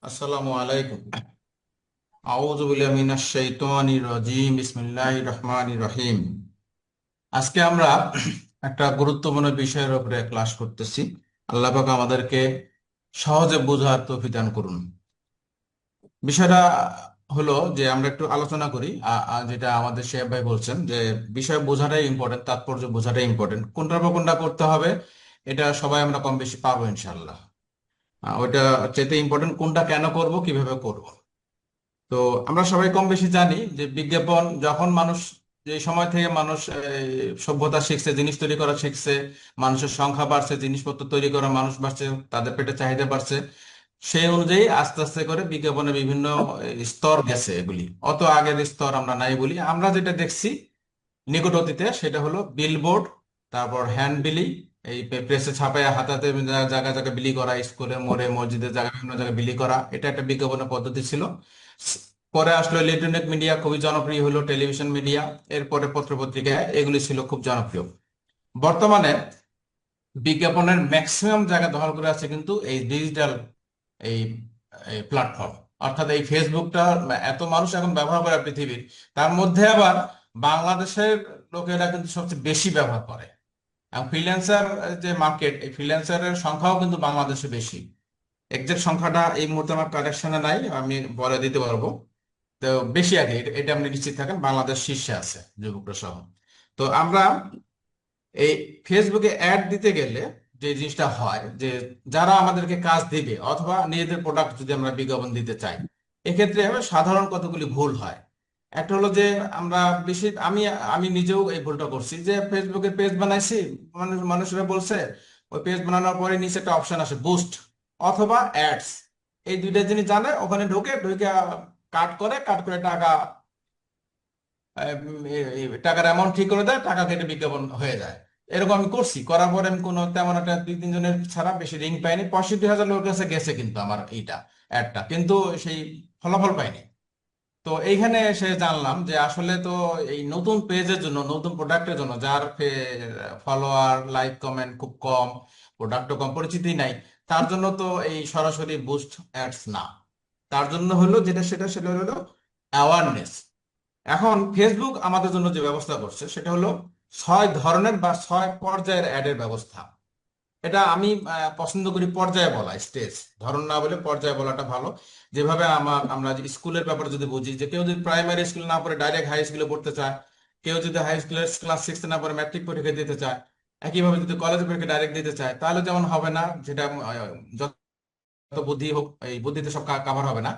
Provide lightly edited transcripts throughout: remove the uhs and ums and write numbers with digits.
আসসালামু আলাইকুম। আউযু বিল্লাহি মিনাশ শাইতানির রাজিম। বিসমিল্লাহির রহমানির রহিম। আজকে আমরা একটা গুরুত্বপূর্ণ বিষয়ের উপরে ক্লাস করতেছি। আল্লাহ পাক আমাদেরকে সহজে বোঝার তৌফিক দান করুন। বিষয়টা হলো যে আমরা একটু আলোচনা করি, যেটা আমাদের শেখ ভাই বলছেন যে বিষয় বোঝাটাই ইম্পর্টেন্ট, তাৎপর্য বোঝাটাই ইম্পর্টেন্ট। কোনটার পর কোনটা করতে হবে এটা সবাই আমরা কম বেশি পারবো ইনশাল্লাহ। ওইটা চাইতে ইম্পর্টেন্ট কোনটা কেন করব কিভাবে করব। তো আমরা সবাই কম বেশি জানি যে বিজ্ঞাপন যখন মানুষ, যে সময় থেকে মানুষ সভ্যতা শিখছে, জিনিস তৈরি করা শিখছে, মানুষের সংখ্যা বাড়ছে, জিনিসপত্র তৈরি করা মানুষ বাড়ছে, তাদের পেটে চাহিদা বাড়ছে, সেই অনুযায়ী আস্তে আস্তে করে বিজ্ঞাপনের বিভিন্ন স্তর গেছে। এগুলি অত আগের স্তর আমরা নাই বলি। আমরা যেটা দেখছি নিকট অতীতে সেটা হলো বিলবোর্ড, তারপর হ্যান্ড বিলি, এই প্রেসে ছাপায় হাতাতে জায়গায় জায়গায় বিলি করা, স্কুলে মোড়ে মসজিদের জায়গায় বিভিন্ন জায়গায় বিলি করা, এটা একটা বিজ্ঞাপনের পদ্ধতি ছিল। স- পরে আসলো ইলেকট্রনিক মিডিয়া, খুবই জনপ্রিয় হলো টেলিভিশন মিডিয়া, এরপরে পত্রপত্রিকা, এগুলি ছিল খুব জনপ্রিয়। বর্তমানে বিজ্ঞাপনের ম্যাক্সিমাম জায়গা দখল করে আছে কিন্তু এই ডিজিটাল এই প্ল্যাটফর্ম, অর্থাৎ এই ফেসবুকটা এত মানুষ এখন ব্যবহার করে পৃথিবীর, তার মধ্যে আবার বাংলাদেশের লোকেরা কিন্তু সবচেয়ে বেশি ব্যবহার করে। এবং ফ্রিল্যান্সার যে মার্কেট, এই ফ্রিল্যান্সারের সংখ্যাও কিন্তু বাংলাদেশে বেশি। এক্সাক্ট সংখ্যাটা এই মুহূর্তে আমার কালেকশনে নাই, আমি বলে দিতে পারবো। তো বেশি আগে এটা আপনি নিশ্চিত থাকেন, বাংলাদেশ শীর্ষে আছে যুবকরা সহ। তো আমরা এই ফেসবুকে অ্যাড দিতে গেলে যে জিনিসটা হয় যে যারা আমাদেরকে কাজ দিবে অথবা নিজেদের প্রোডাক্ট যদি আমরা বিজ্ঞাপন দিতে চাই, এক্ষেত্রে সাধারণ কতগুলি ভুল হয়। একটা হলো যে আমরা বেশি, আমি আমি নিজেও এই ভুলটা করছি যে ফেসবুকে পেজ বানাইছি, মানুষরা বলছে ওই পেজ বানানোর পরে নিচে একটা অপশন আসে বুস্ট অথবা অ্যাডস, এই দুইটা জিনিস জানে, ওখানে ঢুকে ঢুকে কাট করে টাকা, টাকার অ্যামাউন্ট ঠিক করে দেয়, টাকা কেটে বিজ্ঞাপন হয়ে যায়। এরকম আমি করছি, করার পরে আমি কোনো তেমন একটা দুই তিনজনের ছাড়া বেশি রিং পাইনি, 65,000 লোকের কাছে গেছে কিন্তু আমার এইটা অ্যাডটা, কিন্তু সেই ফলাফল পাইনি। তো এইখানে এসে জানলাম যে আসলে তো এই নতুন পেজের জন্য, নতুন প্রোডাক্টের জন্য, যার ফলোয়ার লাইক কমেন্ট খুব কম, প্রোডাক্টও কম, পরিচিতি নাই, তার জন্য তো এই সরাসরি বুস্ট অ্যাডস না। তার জন্য হলো যেটা, সেটা হলো অ্যাওয়ারনেস। এখন ফেসবুক আমাদের জন্য যে ব্যবস্থা করছে সেটা হলো 6 ধরনের বা 6 পর্যায়ের অ্যাডের ব্যবস্থা। এটা আমি পছন্দ করি পর্যায়ে বলা, স্টেজ ধরন না বলে পর্যায়ে বলাটা ভালো। যেভাবে আমরা যে স্কুলের ব্যাপারে যদি বুঝি যে কেউ যদি প্রাইমারি স্কুলে না পড়ে ডাইরেক্ট হাই স্কুলে পড়তে চায়, কেউ যদি হাই স্কুলের ক্লাস 6 না পড়ে ম্যাট্রিক পরীক্ষা দিতে চায়, একইভাবে যদি কলেজের পরীক্ষা ডাইরেক্ট দিতে চায়, তাহলে যেমন হবে না, যেটা যত বুদ্ধি হোক এই বুদ্ধিতে সব কাভার হবে না।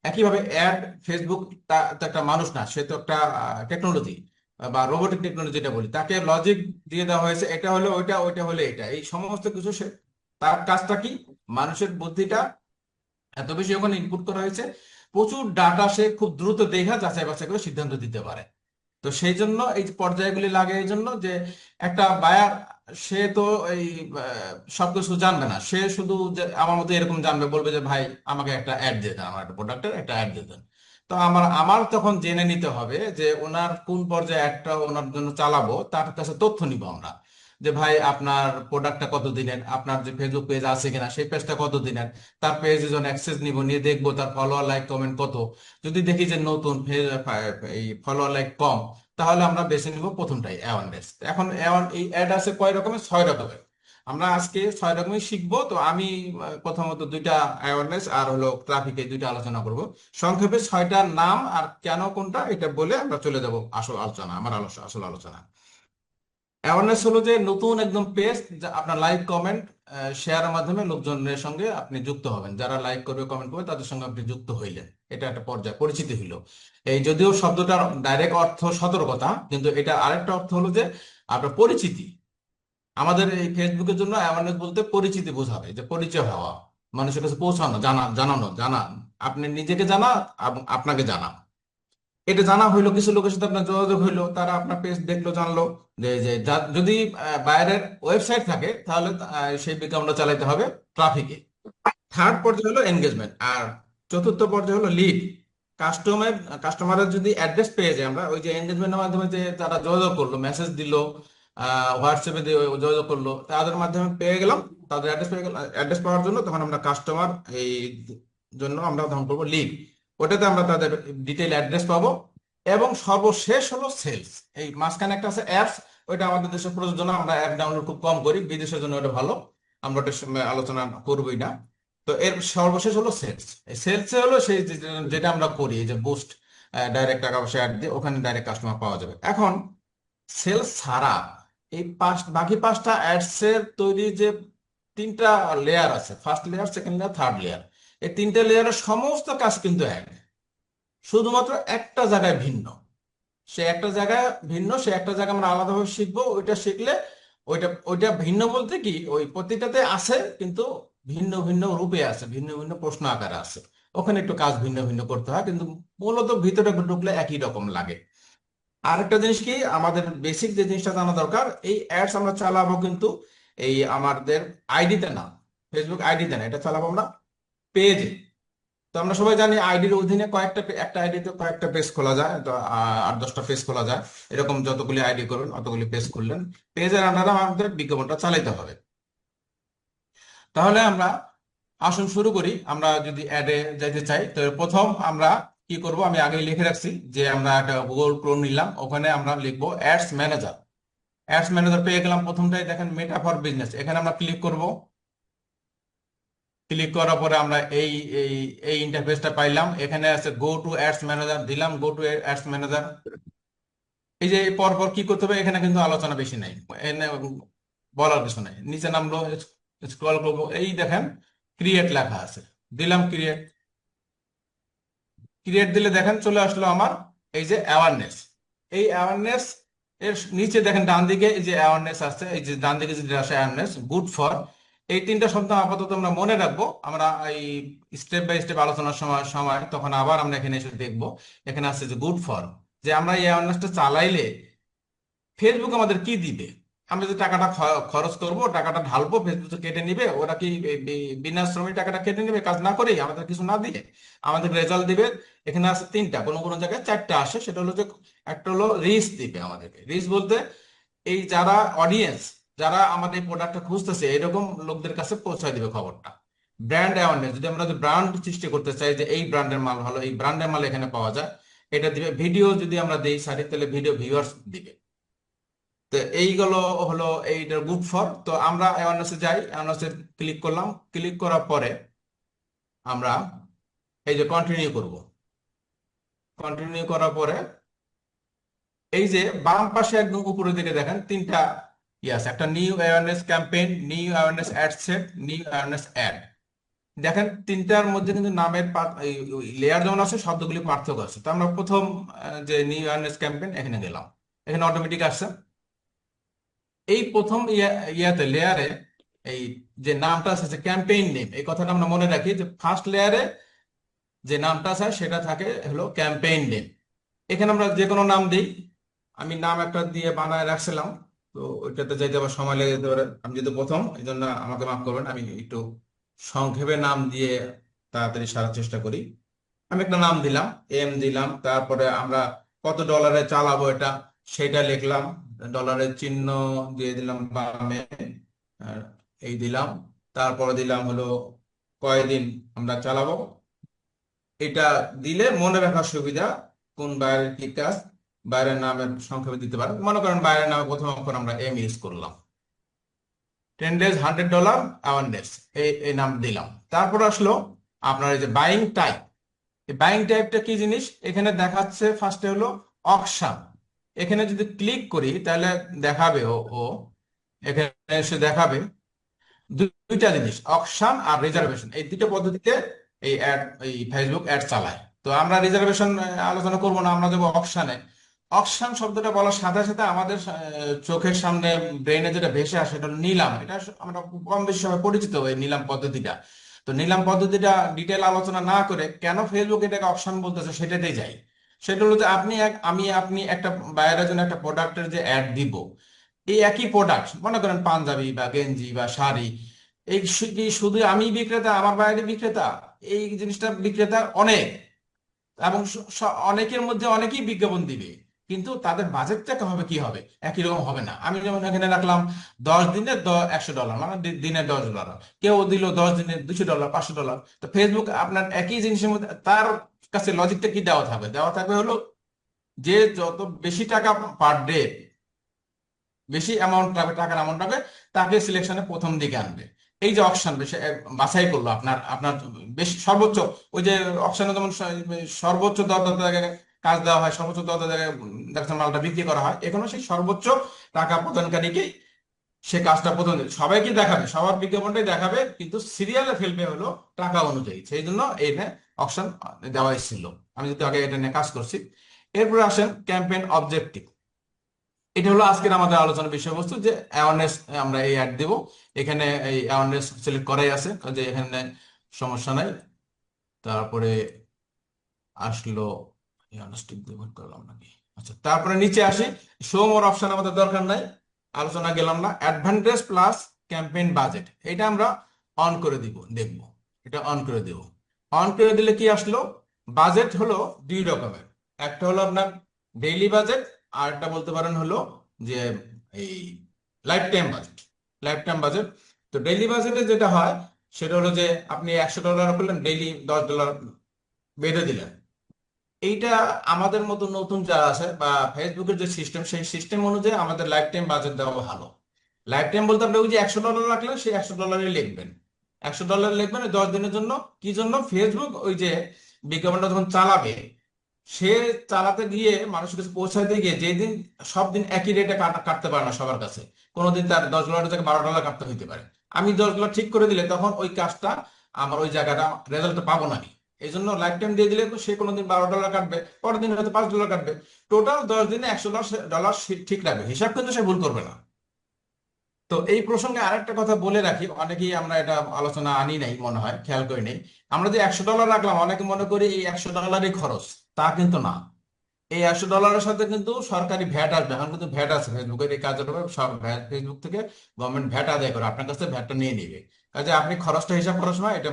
একইভাবে অ্যাড, ফেসবুক তো একটা মানুষ না, সে তো একটা টেকনোলজি বা রোবোটিক টেকনোলজি যেটা বলি, তাকে লজিক দিয়ে দেওয়া হয়েছে, এটা হলো ওইটা, ওইটা হলে এটা, এই সমস্ত কিছু সে, তার কাজটা কি, মানুষের বুদ্ধিটা এত বেশি ওখানে ইনপুট করা হয়েছে, প্রচুর ডাটা সে খুব দ্রুত দেখা যাচাই বাছাই করে সিদ্ধান্ত দিতে পারে। তো সেই জন্য এই যে পর্যায়গুলি লাগে, এই জন্য যে একটা বায়ার, সে তো এই সবকিছু জানবে না, সে শুধু যে আমার মতো এরকম জানবে, বলবে যে ভাই আমাকে একটা অ্যাড দিয়ে দেন, আমার একটা প্রোডাক্টের একটা অ্যাড দিয়ে দেন। তো আমার আমার তখন জেনে নিতে হবে যে ওনার কোন পর্যায়ে একটা ওনার জন্য চালাবো, তার কাছে তথ্য নিব আমরা, যে ভাই আপনার প্রোডাক্টটা কত দিনের, আপনার যে ফেসবুক পেজ আছে কিনা সেই পেজটা কত দিনের, তার পেজে যখন অ্যাক্সেস নিব, নিয়ে দেখবো তার ফলোয়ার লাইক কমেন্ট কত। যদি দেখি যে নতুন এই ফলোয়ার লাইক কম, তাহলে আমরা বেছে নিব প্রথমটাই, অ্যাওয়ারনেস। এখন এই অ্যাড আছে কয় রকমের, 6 রকমের। আমরা আজকে 6 রকমই শিখবো। তো আমি প্রথমত দুইটা অ্যাওয়ারনেস আর হলো ট্রাফিক, এই দুইটা আলোচনা করব সংক্ষেপে। 6টার নাম আর কেন কোনটা এটা বলে আমরা চলে যাব আসল আলোচনা, আমার আসল আলোচনা। অ্যাওয়ারনেস হলো যে নতুন একদম পেজ, যা আপনার লাইক কমেন্ট শেয়ারের মাধ্যমে লোকজনের সঙ্গে আপনি যুক্ত হবেন, যারা লাইক করবে কমেন্ট করবে তাদের সঙ্গে আপনি যুক্ত হইলেন, এটা একটা পর্যায়ে পরিচিতি হইলো। এই যদিও শব্দটার ডাইরেক্ট অর্থ সতর্কতা, কিন্তু এটা আরেকটা অর্থ হলো যে আপনার পরিচিতি। আমাদের এই ফেসবুকের জন্য অ্যাওয়ারনেস বলতে পরিচিতি বোঝাবে, যে পরিচয় হওয়া, মানুষের কাছে পৌঁছানো, জানা, আপনি নিজেকে জানা এবং আপনাকে জানা। এটা জানা হইলো, কিছু লোকের সাথে আপনার যোগাযোগ হইলো, তারা আপনার পেজ দেখলো, জানলো যে যে যদি বাইরের ওয়েবসাইট থাকে তাহলে সেই বিজ্ঞাপনটা চালাতে হবে ট্রাফিকে। থার্ড পর্যায়ে হলো এনগেজমেন্ট, আর চতুর্থ পর্যায়ে হলো লিড। কাস্টমার কাস্টমারের যদি অ্যাড্রেস পেয়ে যায়, আমরা ওই যে এনগেজমেন্টের মাধ্যমে যে তারা যোগাযোগ করলো, মেসেজ দিল, হোয়াটসঅ্যাপে দিয়ে যোগাযোগ করলো, তাদের মাধ্যমে পেয়ে গেলাম, তাদের অ্যাড্রেস পেয়ে গেলাম। অ্যাড্রেস পাওয়ার জন্য তখন আমরা কাস্টমার এই জন্য আমরা ধারণ করবো লিড, ওটাতে আমরা তাদের ডিটেইল অ্যাড্রেস পাবো। এবং সর্বশেষ হলো সেলস, এই মাঝখানে একটা আছে অ্যাপস, ওইটা আমাদের দেশের প্রযোজ্য জন্য, আমরা অ্যাপ ডাউনলোড খুব কম করি, বিদেশের জন্য ওটা ভালো, আমরা ওটা আলোচনা করবোই না। তো এর সর্বশেষ হলো সেলস। এই সেলসে হলো সেই যেটা আমরা করি, এই যে বুস্ট, ডাইরেক্ট টাকা পয়সা অ্যাড দিয়ে ওখানে ডাইরেক্ট কাস্টমার পাওয়া যাবে। এখন সেলস ছাড়া এই বাকি 5টা অ্যাডস এর তৈরি যে 3টা লেয়ার আছে, first layer, second layer, third layer, এই 3টে লেয়ারের সমস্ত কাজ কিন্তু এক, শুধুমাত্র একটা জায়গায় ভিন্ন। সে একটা জায়গায় আমরা আলাদাভাবে শিখবো, ওইটা শিখলে ওইটা ওইটা ভিন্ন বলতে কি, ওই প্রতিটাতে আছে কিন্তু ভিন্ন ভিন্ন রূপে আছে, ভিন্ন ভিন্ন প্রশ্ন আকারে আছে, ওখানে একটু কাজ ভিন্ন ভিন্ন করতে হয়, কিন্তু মূলত ভিতরে ঢুকলে একই রকম লাগে। আরেকটা জিনিস কি, আমাদের বেসিক যে জিনিসটা জানা দরকার, এই অ্যাডস আমরা চালাবো কিন্তু এই আমাদের আইডিতে না, ফেসবুক আইডিতে না, এটা চালাবো আমরা পেজে। তো আমরা সবাই জানি আইডির অধীনে একটা আইডিতে কয়েকটা পেজ খোলা যায়, তো 8-10টা পেজ খোলা যায়, এরকম যতগুলি আইডি করবেন অতগুলি পেজ খুললেন, পেজের আন্ডারে আমাদের বিজ্ঞাপনটা চালাইতে হবে। তাহলে আমরা আসুন শুরু করি। আমরা যদি অ্যাডে যাইতে চাই, তো প্রথম আমরা কি করব, আমি আগেই লিখে রাখছি যে আমরা একটা গুগল ক্রোম নিলাম, ওখানে আমরা লিখবো অ্যাডস ম্যানেজার। অ্যাডস ম্যানেজার পেয়ে গেলাম, প্রথমটাই দেখেন মেটা ফর বিজনেস, এখানে আমরা ক্লিক করব। ক্লিক করার পরে আমরা এই এই এই ইন্টারফেসটা পাইলাম, এখানে আছে গো টু অ্যাডস ম্যানেজার, দিলাম গো টু অ্যাডস ম্যানেজার। এই যে পরপর কি করতে হবে, এখানে কিন্তু আলোচনা বেশি নাই, এখানে বলার কিছু নাই, নিচে নামলো, স্ক্রল করবো, এই দেখেন ক্রিয়েট লেখা আছে, দিলাম ক্রিয়েট। ক্রিয়েট দিলে দেখেন চলে আসলো আমার এই যে অ্যাওয়ারনেস। এই অ্যাওয়ারনেস এর নিচে দেখেন ডান দিকে এই যে অ্যাওয়ারনেস আছে, এই যে ডান দিকে যেটা আছে অ্যাওয়ারনেস, গুড ফর, এই 3টা শব্দ আপাতত আমরা মনে রাখবো, আমরা এই স্টেপ বাই স্টেপ আলোচনার সময় সময় তখন আবার আমরা এখানে এসে দেখবো। এখানে আছে যে গুড ফর, যে আমরা এই অ্যাওয়ারনেসটা চালাইলে ফেসবুক আমাদের কি দিবে। আমরা যে টাকাটা খরচ করব, টাকাটা ঢালবো, ফেসবুক তো কেটে নিবে, ওরা কি বিনা শ্রমে টাকাটা কেটে নিবে কাজ না করেই, আমাদের কিছু না দিয়ে আমাদের রেজাল্ট দিবে। এখানে আছে 3টা, কোনো কোনো জায়গায় 4টা আসে, সেটা হলো যে একটা হলো রিচ দিবে আমাদেরকে। রিচ বলতে এই যারা অডিয়েন্স, যারা আমাদের এই প্রোডাক্টটা খুঁজতেছে এরকম লোকদের কাছে পৌঁছায় দিবে খবরটা। ব্র্যান্ড অ্যাওয়ারনেস, যদি আমরা ব্র্যান্ড সৃষ্টি করতে চাই যে এই ব্র্যান্ডের মাল ভালো, এই ব্র্যান্ডের মাল এখানে পাওয়া যায়, এটা দিবে। ভিডিও যদি আমরা দেই সারি, তাহলে ভিডিও ভিউয়ার্স দিবে। তো এইগুলো হলো এইটার গুড ফর। তো আমরা অ্যাওয়ারনেসে যাই, অ্যাওয়ারনেসে ক্লিক করলাম, ক্লিক করার পরে আমরা এই যে কন্টিনিউ করব। কন্টিনিউ করার পরে এই যে বাম পাশে একদম উপরের দিকে দেখেন 3টা আছে, একটা new awareness campaign, new awareness ad set, new awareness ad. দেখেন 3টার মধ্যে কিন্তু নামের লেয়ার যেমন আছে, শব্দগুলি পার্থক্য আছে। তো আমরা প্রথম যে নিউ অ্যাওয়ারনেস ক্যাম্পেইন এখানে গেলাম, এখানে অটোমেটিক আসছে। এই প্রথম ইয়াতে লেয়ারে এই যে নামটা আছে যে ক্যাম্পেইন নেম, এই কথাটা আমরা মনে রাখি যে ফার্স্ট লেয়ারে যে নামটা আছে সেটা থাকে হলো ক্যাম্পেইন নেম। এখানে আমরা যে কোনো নাম দিই, আমি নাম একটা দিয়ে বানায় রাখছিলাম, তো ওইটাতে যাইতে আবার সময় লেগে যেতে পারে, আমি যেহেতু প্রথম এই জন্য আমাকে মাফ করবেন, আমি একটু সংক্ষেপে নাম দিয়ে তাড়াতাড়ি সারার চেষ্টা করি। আমি একটা নাম দিলাম, দিলাম, তারপরে আমরা কত ডলারে চালাবো এটা সেটা লিখলাম, ডলারের চিহ্ন দিয়ে দিলাম বামে, আর এই দিলাম। তারপরে দিলাম হলো কয়দিন আমরা চালাবো, এটা দিলে মনে রাখার সুবিধা, কোন বাইরের কি কাজ, বাইরের নামের সংক্ষেপে দিতে পারেন। মনে করেন বাইরের নামে প্রথম অক্ষর আমরা ইউজ করলাম, 10 days $100 অ্যাওয়ারনেস, এই এই নাম দিলাম। তারপর আসলো আপনার এই যে বাইং টাইপ। এই বাইং টাইপটা কি জিনিস, এখানে দেখাচ্ছে ফার্স্টে হলো অকশন। এখানে যদি ক্লিক করি তাহলে দেখাবে ও এখানে এসে দেখাবে দুইটা জিনিস, অকশন আর রিজার্ভেশন, এই দুটো পদ্ধতিতে এই অ্যাড, এই ফেসবুক অ্যাড চালায়। তো আমরা রিজার্ভেশন আলোচনা করব না, আমরা দেবো অকশানে। অকশন শব্দটা বলার সাথে সাথে আমাদের চোখের সামনে ব্রেনে যেটা ভেসে আসে সেটা হলো নিলাম। এটা আমরা কম বেশি সবাই পরিচিত এই নিলাম পদ্ধতিটা। তো নিলাম পদ্ধতিটা ডিটেল আলোচনা না করে কেন ফেসবুক এটাকে অকশন বলতেছে সেটাতেই যাই। সেটা হলো যে আপনি একটা বাইরের জন্য একটা প্রোডাক্টের যে অ্যাড দিব, এই একই প্রোডাক্ট মনে করেন পাঞ্জাবি বা গেঞ্জি বা শাড়ি, এই কি শুধু আমি বিক্রেতা, আমার বাইরে বিক্রেতা, এই জিনিসটা বিক্রেতা অনেক, এবং অনেকের মধ্যে অনেকেই বিজ্ঞাপন দিবে। কিন্তু তাদের বাজেটটা হবে কি হবে, একই রকম হবে না। আমি যেমন এখানে রাখলাম 10 দিনে $100, মানে দিনে $10, কেউ দিল 10 দিনে $200, $500। তো ফেসবুক আপনার একই জিনিসের মধ্যে তার কাছে লজিকটা কি দেওয়া থাকবে হলো যে যত বেশি টাকা পার ডে, বেশি অ্যামাউন্ট রাখবে, টাকার অ্যামাউন্ট রাখবে, তাকে সিলেকশনে প্রথম দিকে আনবে। এই যে অকশন বাছাই করলো আপনার আপনার বেশি সর্বোচ্চ, ওই যে অকশনে যেমন সর্বোচ্চ দর জায়গায় কাজ দেওয়া হয়, সর্বোচ্চ দর জায়গায় দেখা যাচ্ছে মালটা বিক্রি করা হয়, এখানে সেই সর্বোচ্চ টাকা প্রদানকারীকেই সে কাজটা প্রথম দেবে। সবাইকে দেখাবে, সবার বিজ্ঞাপনটাই দেখাবে, কিন্তু সিরিয়ালে ফেলবে হলো টাকা অনুযায়ী। সেই জন্য এইটা অপশন দেওয়া ছিল। আমি যেহেতু আগে এটা নিয়ে কাজ করছি। এরপরে আসেন ক্যাম্পেইন অবজেক্টিভ। এটা হলো আজকের আমাদের আলোচনার বিষয়বস্তু, যে অ্যাওয়ারনেস আমরা এই অ্যাড দেব। এখানে এই অ্যাওয়ারনেস সিলেক্ট করাই আছে, যে এখানে সমস্যা নাই। তারপরে আসলো অ্যাওয়ারনেস টিপ দেব, করলাম নাকি? আচ্ছা, তারপরে নিচে আসি। শো মোর অপশন আমাদের দরকার নাই, আলোচনা গেলাম না। অ্যাডভান্টেজ প্লাস ক্যাম্পেইন বাজেট, এটা আমরা অন করে দেখবো। এটা অন করে দেব। অন করে দিলে কি আসলো, বাজেট হলো দুই রকমের। একটা হলো আপনার ডেইলি বাজেট, আর একটা বলতে পারেন হলো যে এই life time budget. Life time budget, তো ডেইলি বাজেটে যেটা হয় সেটা হলো যে আপনি $100 করলেন, ডেইলি $10 বেঁধে দিলেন। এইটা আমাদের মতো নতুন যারা আছে বা ফেসবুকের যে সিস্টেম, সেই সিস্টেম অনুযায়ী আমাদের লাইফ টাইম বাজেট দেওয়া ভালো। লাইফ টাইম বলতে আপনি ওই যে $100 রাখলেন, সেই $100 লিখবেন। $100 লিখবেন ওই 10 দিনের জন্য। কি জন্য? ফেসবুক ওই যে বিজ্ঞাপনটা যখন চালাবে, সে চালাতে গিয়ে মানুষের কাছে পৌঁছাতে গিয়ে, যেদিন সব দিন একই রেটে কাটতে পারে না সবার কাছে, কোনোদিন তার $10 থেকে $12 কাটতে হইতে পারে। আমি $10 ঠিক করে দিলে তখন ওই কাজটা আমার ওই জায়গাটা রেজাল্ট পাবো না। এই জন্য লাইফ টাইম দিয়ে দিলে সে কোনোদিন $12 কাটবে, পরের দিন হয়তো $5 কাটবে, টোটাল 10 দিনে $100 ঠিক রাখবে, হিসাব কিন্তু সে ভুল করবে না। তো এই প্রসঙ্গে আরেকটা কথা বলে রাখি, অনেকেই আমরা এটা আলোচনা আনি নাই, মনে হয় খেয়াল করি নাই। আমরা যে $100 রাখলাম, অনেকে মনে করি এই $100 খরচ, তা কিন্তু না। এই $100 সাথে কিন্তু সরকারি ভ্যাট আসবে। এখন কিন্তু ভ্যাট আছে ফেসবুকের এই কাজের উপর, সব ফেসবুক থেকে গভর্নমেন্ট ভ্যাট আদায় করে আপনার কাছে ভ্যাটটা নিয়ে নিবে। কাজে আপনি খরচটা হিসাব করার সময় এটা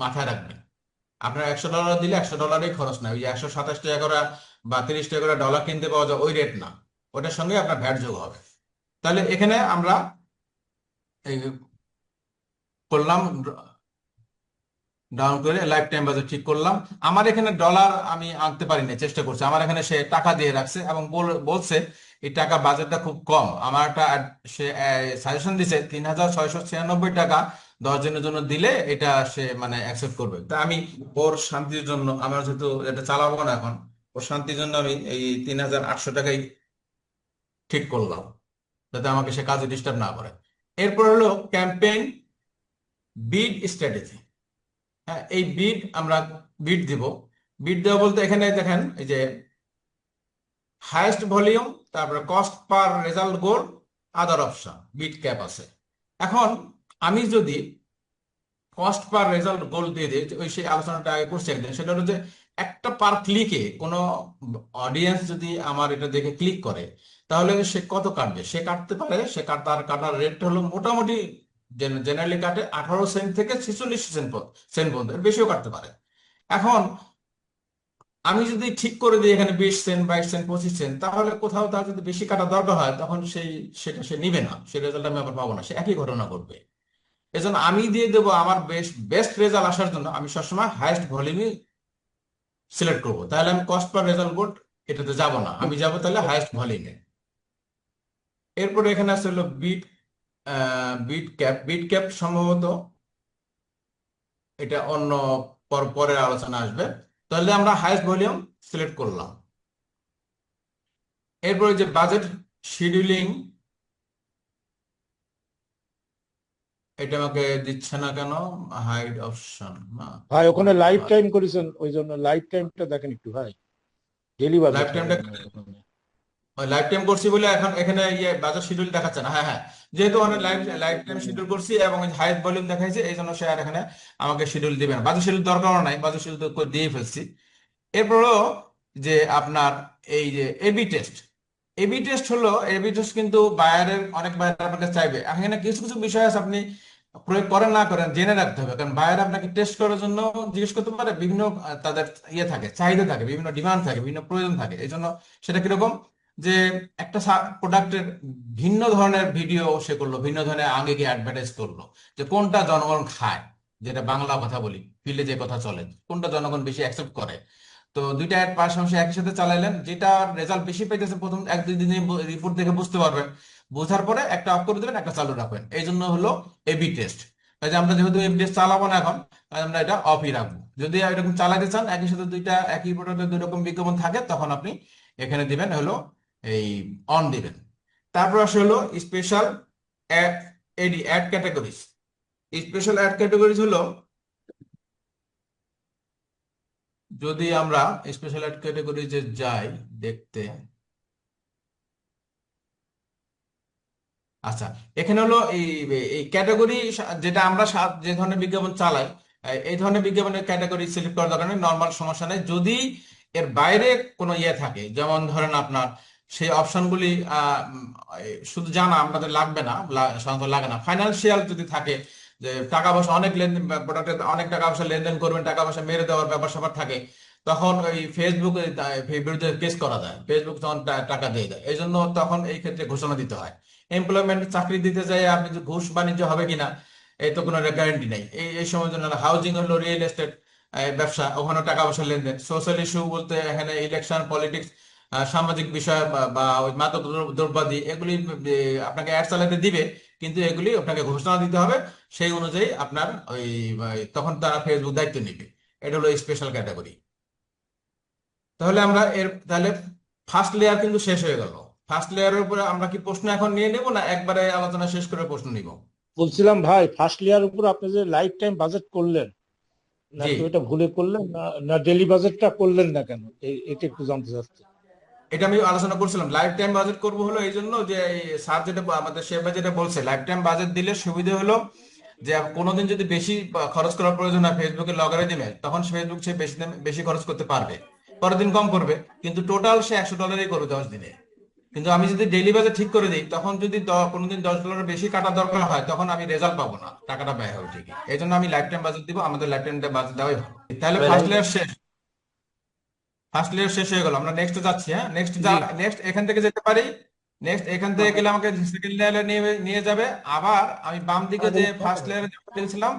মাথায় রাখবেন। আপনার $100 দিলে $100 খরচ না, ওই যে 127 টাকা করে বা 30 টাকা করে ডলার কিনতে পাওয়া যায়, ওই রেট না। ওটার সঙ্গে আপনার ভ্যাট যোগ হবে। তাহলে এখানে আমরা এই করলাম, ডাউন করে লাইফ টাইম বাজেট ঠিক করলাম। আমার এখানে ডলার আমি আনতে পারি না, চেষ্টা করছি। আমার এখানে সে টাকা দিয়ে রাখছে এবং বলছে এই টাকা বাজেটটা খুব কম। আমার একটা সে সাজেশন দিছে $3,696 10 দিনের জন্য দিলে এটা সে মানে অ্যাকসেপ্ট করবে। তা আমি ওর শান্তির জন্য, আমার যেহেতু এটা চালাবো না এখন, ওর শান্তির জন্য আমি এই $3,800 ঠিক করলাম, যাতে আমাকে সে কাজে ডিস্টার্ব না করে। এরপর হলো ক্যাম্পেইন বিড স্ট্র্যাটেজি। হ্যাঁ, এই বিড আমরা বিড দিব। বিড দেওয়া বলতে এখানে দেখেন এই যে হাইয়েস্ট ভলিউম, তারপরে cost per result goal, other option, bid cap আছে। এখন আমি যদি কস্ট পার রেজাল্ট গোল দিয়ে দিই, ওই সেই আলোচনাটা আগে করছি একদিন, সেটা হলো যে একটা পার ক্লিকে কোনো অডিয়েন্স যদি আমার এটা দেখে ক্লিক করে, তাহলে সে কত কাটবে? সে কাটতে পারে, তার কাটার রেট হলো মোটামুটি জেনারেলি কাটে 18 সেন্ট থেকে 46 সেন্ট সেন্ট পর্যন্ত, এর বেশিও কাটতে পারে। এখন আমি যদি ঠিক করে দিই এখানে 20 সেন্ট, 22 সেন্ট, 25 সেন্ট, তাহলে কোথাও তার যদি বেশি কাটা দরকার হয়, তখন সেটা সে নিবে না, সেই রেজাল্ট আমি আবার পাবো না, সে একই ঘটনা ঘটবে। এজন্য আমি দিয়ে দেবো আমার বেস্ট রেজাল্ট আসার জন্য আমি সবসময় হাইয়েস্ট ভলিউমই সিলেক্ট করবো। তাহলে আমি কস্ট পার রেজাল্ট বোর্ড এটাতে যাব না, আমি যাব তাহলে হাইয়েস্ট ভলিউমে। এরপরে এখানে আছে হলো বিট ক্যাপ সম্ভবত এটা অন্য পরের আলোচনা আসবে। তাহলে আমরা হাইয়েস্ট ভলিউম সিলেক্ট করলাম। এরপরে যে বাজেট শিডিউলিং, এটা আমাকে দিচ্ছে না কেন? হাইড অপশন না, ভাই ওখানে লাইফ টাইম করেছেন, ওই জন্য লাইফ টাইমটা দেখেন একটু ভাই, ডেলি বাজেট লাইফ হবে টাইমটা আপনার ওখানে। লাইফ টাইম করছি বলে এখন এখানে ইয়ে বাজার শিডিউল দেখাচ্ছে না। হ্যাঁ, হ্যাঁ, যেহেতু অনেক লাইফ টাইম শিডিউল করছি এবং হাইস্ট ভলিউম দেখাইছে, এই জন্য সে আর এখানে আমাকে শিডিউল দিবে না। বাজার শিডিউল দরকারও নাই, বাজার শিডিউল তো দিয়ে ফেলছি। এরপরও যে আপনার এই যে এবি টেস্ট, এবি টেস্ট কিন্তু বায়ারের অনেক বায়ার আপনার কাছে চাইবে। এখানে কিছু কিছু বিষয় আছে, আপনি প্রয়োগ করেন না করেন জেনে রাখতে হবে, কারণ বায়ার আপনাকে টেস্ট করার জন্য জিজ্ঞেস করতে পারে, বিভিন্ন তাদের ইয়ে থাকে, চাহিদা থাকে, বিভিন্ন ডিমান্ড থাকে, বিভিন্ন প্রয়োজন থাকে। এই জন্য সেটা কিরকম, যে একটা প্রোডাক্টের ভিন্ন ধরনের ভিডিও সে করলো, ভিন্ন ধরনের আঙ্গিকে অ্যাডভার্টাইজ করলো, যে কোনটা জনগণ খায়, যেটা বাংলা কথা বলি, ফিল্ডে যে কথা চলে, কোনটা জনগণ বেশি অ্যাকসেপ্ট করে। তো দুইটা অ্যাড পাশাপাশি একই সাথে চালাইলেন, যেটা রেজাল্ট বেশি পাইতেছে প্রথম 1-2 দিনে রিপোর্ট দেখে বুঝতে পারবেন। বোঝার পরে একটা অফ করে দেবেন, একটা চালু রাখবেন। এই জন্য হলো এবি টেস্ট। কাজে আমরা যেহেতু এবি টেস্ট চালাবো না এখন, তাই আমরা এটা অফই রাখবো। যদি এরকম চালাতে চান, একই সাথে দুইটা একই প্রোডাক্টের দুই রকম বিজ্ঞাপন থাকে, তখন আপনি এখানে দিবেন হলো এই অন দিবেন। তারপর আসে হলো special ad ad categories. Special ad categories হলো, যদি আমরা স্পেশাল অ্যাড ক্যাটাগরিজে যাই দেখতে, আচ্ছা, এখানে হলো এই এই ক্যাটাগরি, যেটা আমরা যে ধরনের বিজ্ঞাপন চালাই, এই ধরনের বিজ্ঞাপনের ক্যাটাগরি সিলেক্ট করার দরকার নেই, নর্মাল সমস্যা নেই। যদি এর বাইরে কোনো ইয়ে থাকে, যেমন ধরেন আপনার সেই অপশনগুলি শুধু জানা আমাদের লাগবে না, সাধারণত লাগে না, ফাইন্যান্সিয়াল যদি থাকে, যে টাকা পয়সা অনেক লেনদেন, প্রোডাক্টে অনেক টাকা পয়সা লেনদেন করবেন, টাকা পয়সা মেরে দেওয়ার ব্যাপার স্যাপার থাকে, তখন ওই ফেসবুক বিরুদ্ধে কেস করা যায়, ফেসবুক তখন টাকা দিয়ে দেয়। এই জন্য তখন এই ক্ষেত্রে ঘোষণা দিতে হয়। এমপ্লয়মেন্ট, চাকরি দিতে চাই আপনি, যে ঘুষ বাণিজ্য হবে কিনা এই তো কোনো গ্যারান্টি নেই। এই সময়ের জন্য হাউজিং হলো রিয়েল এস্টেট ব্যবসা, ওখানে টাকা পয়সা লেনদেন। সোশ্যাল ইস্যু বলতে এখানে ইলেকশন, পলিটিক্স, সামাজিক বিষয় বা ওই মাদক দ্রব্যাদি, এগুলি আপনাকে অ্যাড চালাতে দিবে, কিন্তু এগুলি আপনাকে ঘোষণা দিতে হবে, সেই অনুযায়ী আপনার তখন তারা ফেসবুক দায়িত্ব নিবে। এটা হলো স্পেশাল ক্যাটাগরি। তাহলে ফার্স্ট লেয়ার কিন্তু শেষ হয়ে গেল। ফার্স্ট লেয়ারের উপরে আমরা কি প্রশ্ন এখন নিয়ে নেব, না একবারে আলোচনা শেষ করে প্রশ্ন নিব? বলছিলাম ভাই, ফার্স্ট লেয়ার উপর আপনি যে লাইফ টাইম বাজেট করলেন, জি, নাকি ওটা ভুলে করলেন, না না ডেলি বাজেটটা করলেন না কেন, এটা একটু জানতে চাচ্ছি। এটা আমি আলোচনা করছিলাম। লাইফ টাইম বাজেট করব হলো এই জন্য যে স্যার যেটা আমাদের শেফ ভাই যেটা বলছে, লাইফ টাইম বাজেট দিলে সুবিধা হলো যে কোনোদিন যদি বেশি খরচ করার প্রয়োজন হয় ফেসবুকে লগারিদমে, তখন ফেসবুক সে বেশি খরচ করতে পারবে, পরের দিন কম করবে, কিন্তু টোটাল সে $100 করবে 10 দিনে। কিন্তু আমি যদি ডেইলি বাজেট ঠিক করে দিই, তখন যদি কোনোদিন $10 বেশি কাটা দরকার হয়, তখন আমি রেজাল্ট পাবো না, টাকাটা ব্যয় হবে ঠিকই। এই জন্য আমি লাইফ টাইম বাজেট দিব, আমাদের লাইফ টাইম বাজেট দেওয়াই ভালো। তাহলে ফার্স্ট লেয়ার শেষ হয়ে গেল, আমরা নেক্সট যাচ্ছি। হ্যাঁ, জি। নেক্সট এখান থেকে যেতে পারি। নেক্সট এখান থেকে গেলে আমাকে সেকেন্ড লেয়ারে নিয়ে নিয়ে যাবে। আবার আমি বাম দিকে যে ফার্স্ট লেয়ারে গেছিলাম,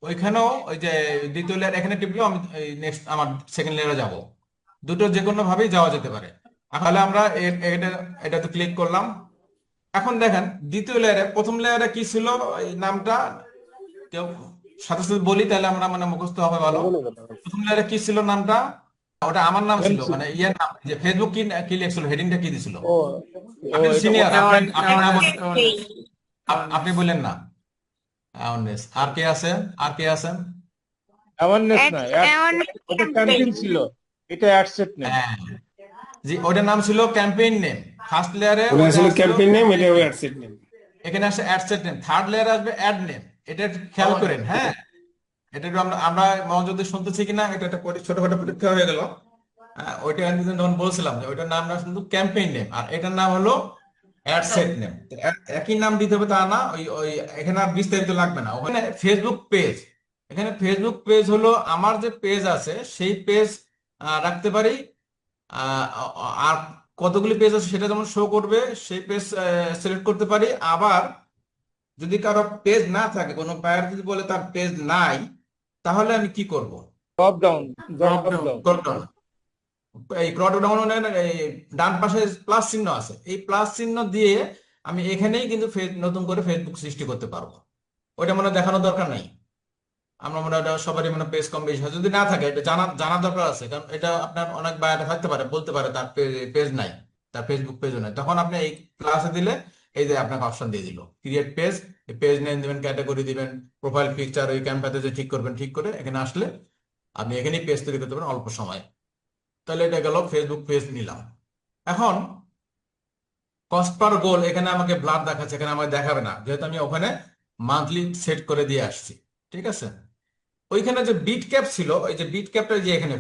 ওইখানেও ওই যে দ্বিতীয় লেয়ার, এখানে টিপলেও আমি নেক্সট আমার সেকেন্ড লেয়ারে যাব। দুটো যে কোনো ভাবেই যাওয়া যেতে পারে। তাহলে আমরা এটা এটাতে ক্লিক করলাম। এখন দেখেন দ্বিতীয় লেয়ারে, প্রথম লেয়ারে কি ছিল এই নামটা, কেউ সাথে সাথে বলি তাহলে আমরা মানে মুখস্থ হবে ভালো। প্রথম লেয়ারে কি ছিল নামটা? ওটা আমার নাম ছিল, মানে ইয়ের নাম, যে ফেসবুক কি কি লিখছিল, হেডিংটা কি দিছিল? ও ও আপনি এটা সিনিয়র, আপনি এমন আপনি না এমন বলেন, এমন আপনি বললেন না। অ্যাওয়ারনেস, আর কে আছে? আর কে আছেন? অ্যাওয়ারনেস না, এমন ওটা ক্যাম্পেইন। ক্যাম্পেইন ছিল, এটা অ্যাডসেট নেম। হ্যাঁ, জি, ওটার নাম ছিল ক্যাম্পেইন নেম। ফার্স্ট লেয়ারে ওটা ওইটা আসলে আসছিল ক্যাম্পেইন নেম, এটা ক্যাম্পেইন নেম, অ্যাডসেট নেম। এখানে আসছে অ্যাডসেট নেম। থার্ড লেয়ারে আসবে অ্যাড নেম। এটা একটু খেয়াল করেন, হ্যাঁ। এটা একটু আমরা আমরা মনোযোগ দিয়ে শুনতেছি কিনা, এটা একটা ছোটখাটো পরীক্ষা হয়ে গেল। ওইটা আমি যখন বলছিলাম যে ওইটার নাম না শুধু ক্যাম্পেইন নেম, আর এটার নাম হলো অ্যাডসেট নেম। একই নাম দিতে হবে তা না, ওই ওই এখানে আর বিস্তারিত লাগবে না। ওখানে ফেসবুক পেজ, এখানে ফেসবুক পেজ হলো আমার যে পেজ আছে সেই পেজ রাখতে পারি। আহ, আর কতগুলি পেজ আছে সেটা যেমন শো করবে, সেই পেজ সিলেক্ট করতে পারি। আবার যদি কারো পেজ না থাকে, কোনো বায়ার যদি বলে তার পেজ নাই, তাহলে আমি কি করব? Drop down, drop drop down. Down. Drop down, এই ক্রপ ডাউন এই ডান পাশে প্লাস চিহ্ন আছে, এই প্লাস চিহ্ন দিয়ে আমি এখানেই কিন্তু নতুন করে ফেসবুক সৃষ্টি করতে পারবো। ওইটা মনে হয় দেখানোর দরকার নাই। আমরা মনে হয় ওটা সবারই মনে পেজ কম বেশি হয়, যদি না থাকে এটা জানা জানা দরকার আছে, কারণ এটা আপনার অনেক বায়ার থাকতে পারে, বলতে পারে তার পেজ নাই, তার ফেসবুক পেজও নাই। তখন আপনি এই ক্লাসে দিলে এই যে আপনাকে অপশন দিয়ে দিল ক্রিয়েট পেজ, পেজ নেম দিবেন, ক্যাটাগরি দিবেন, প্রোফাইল পিকচার ওই ক্যাম্পাতে যে ঠিক করবেন, ঠিক করে এখানে আসলে আপনি এখানেই পেজ তৈরি করতে পারেন অল্প সময়। তাহলে এটা গেল ফেসবুক পেজ নিলাম। এখন কস্ট পার গোল, এখানে আমাকে ব্লার দেখাচ্ছে, এখানে আমাকে দেখাবে না, যেহেতু আমি ওখানে মান্থলি সেট করে দিয়ে আসছি। ঠিক আছে, ওইখানে যে বিট ক্যাপ ছিল, ওই যে বিট ক্যাপটা, যে এখানে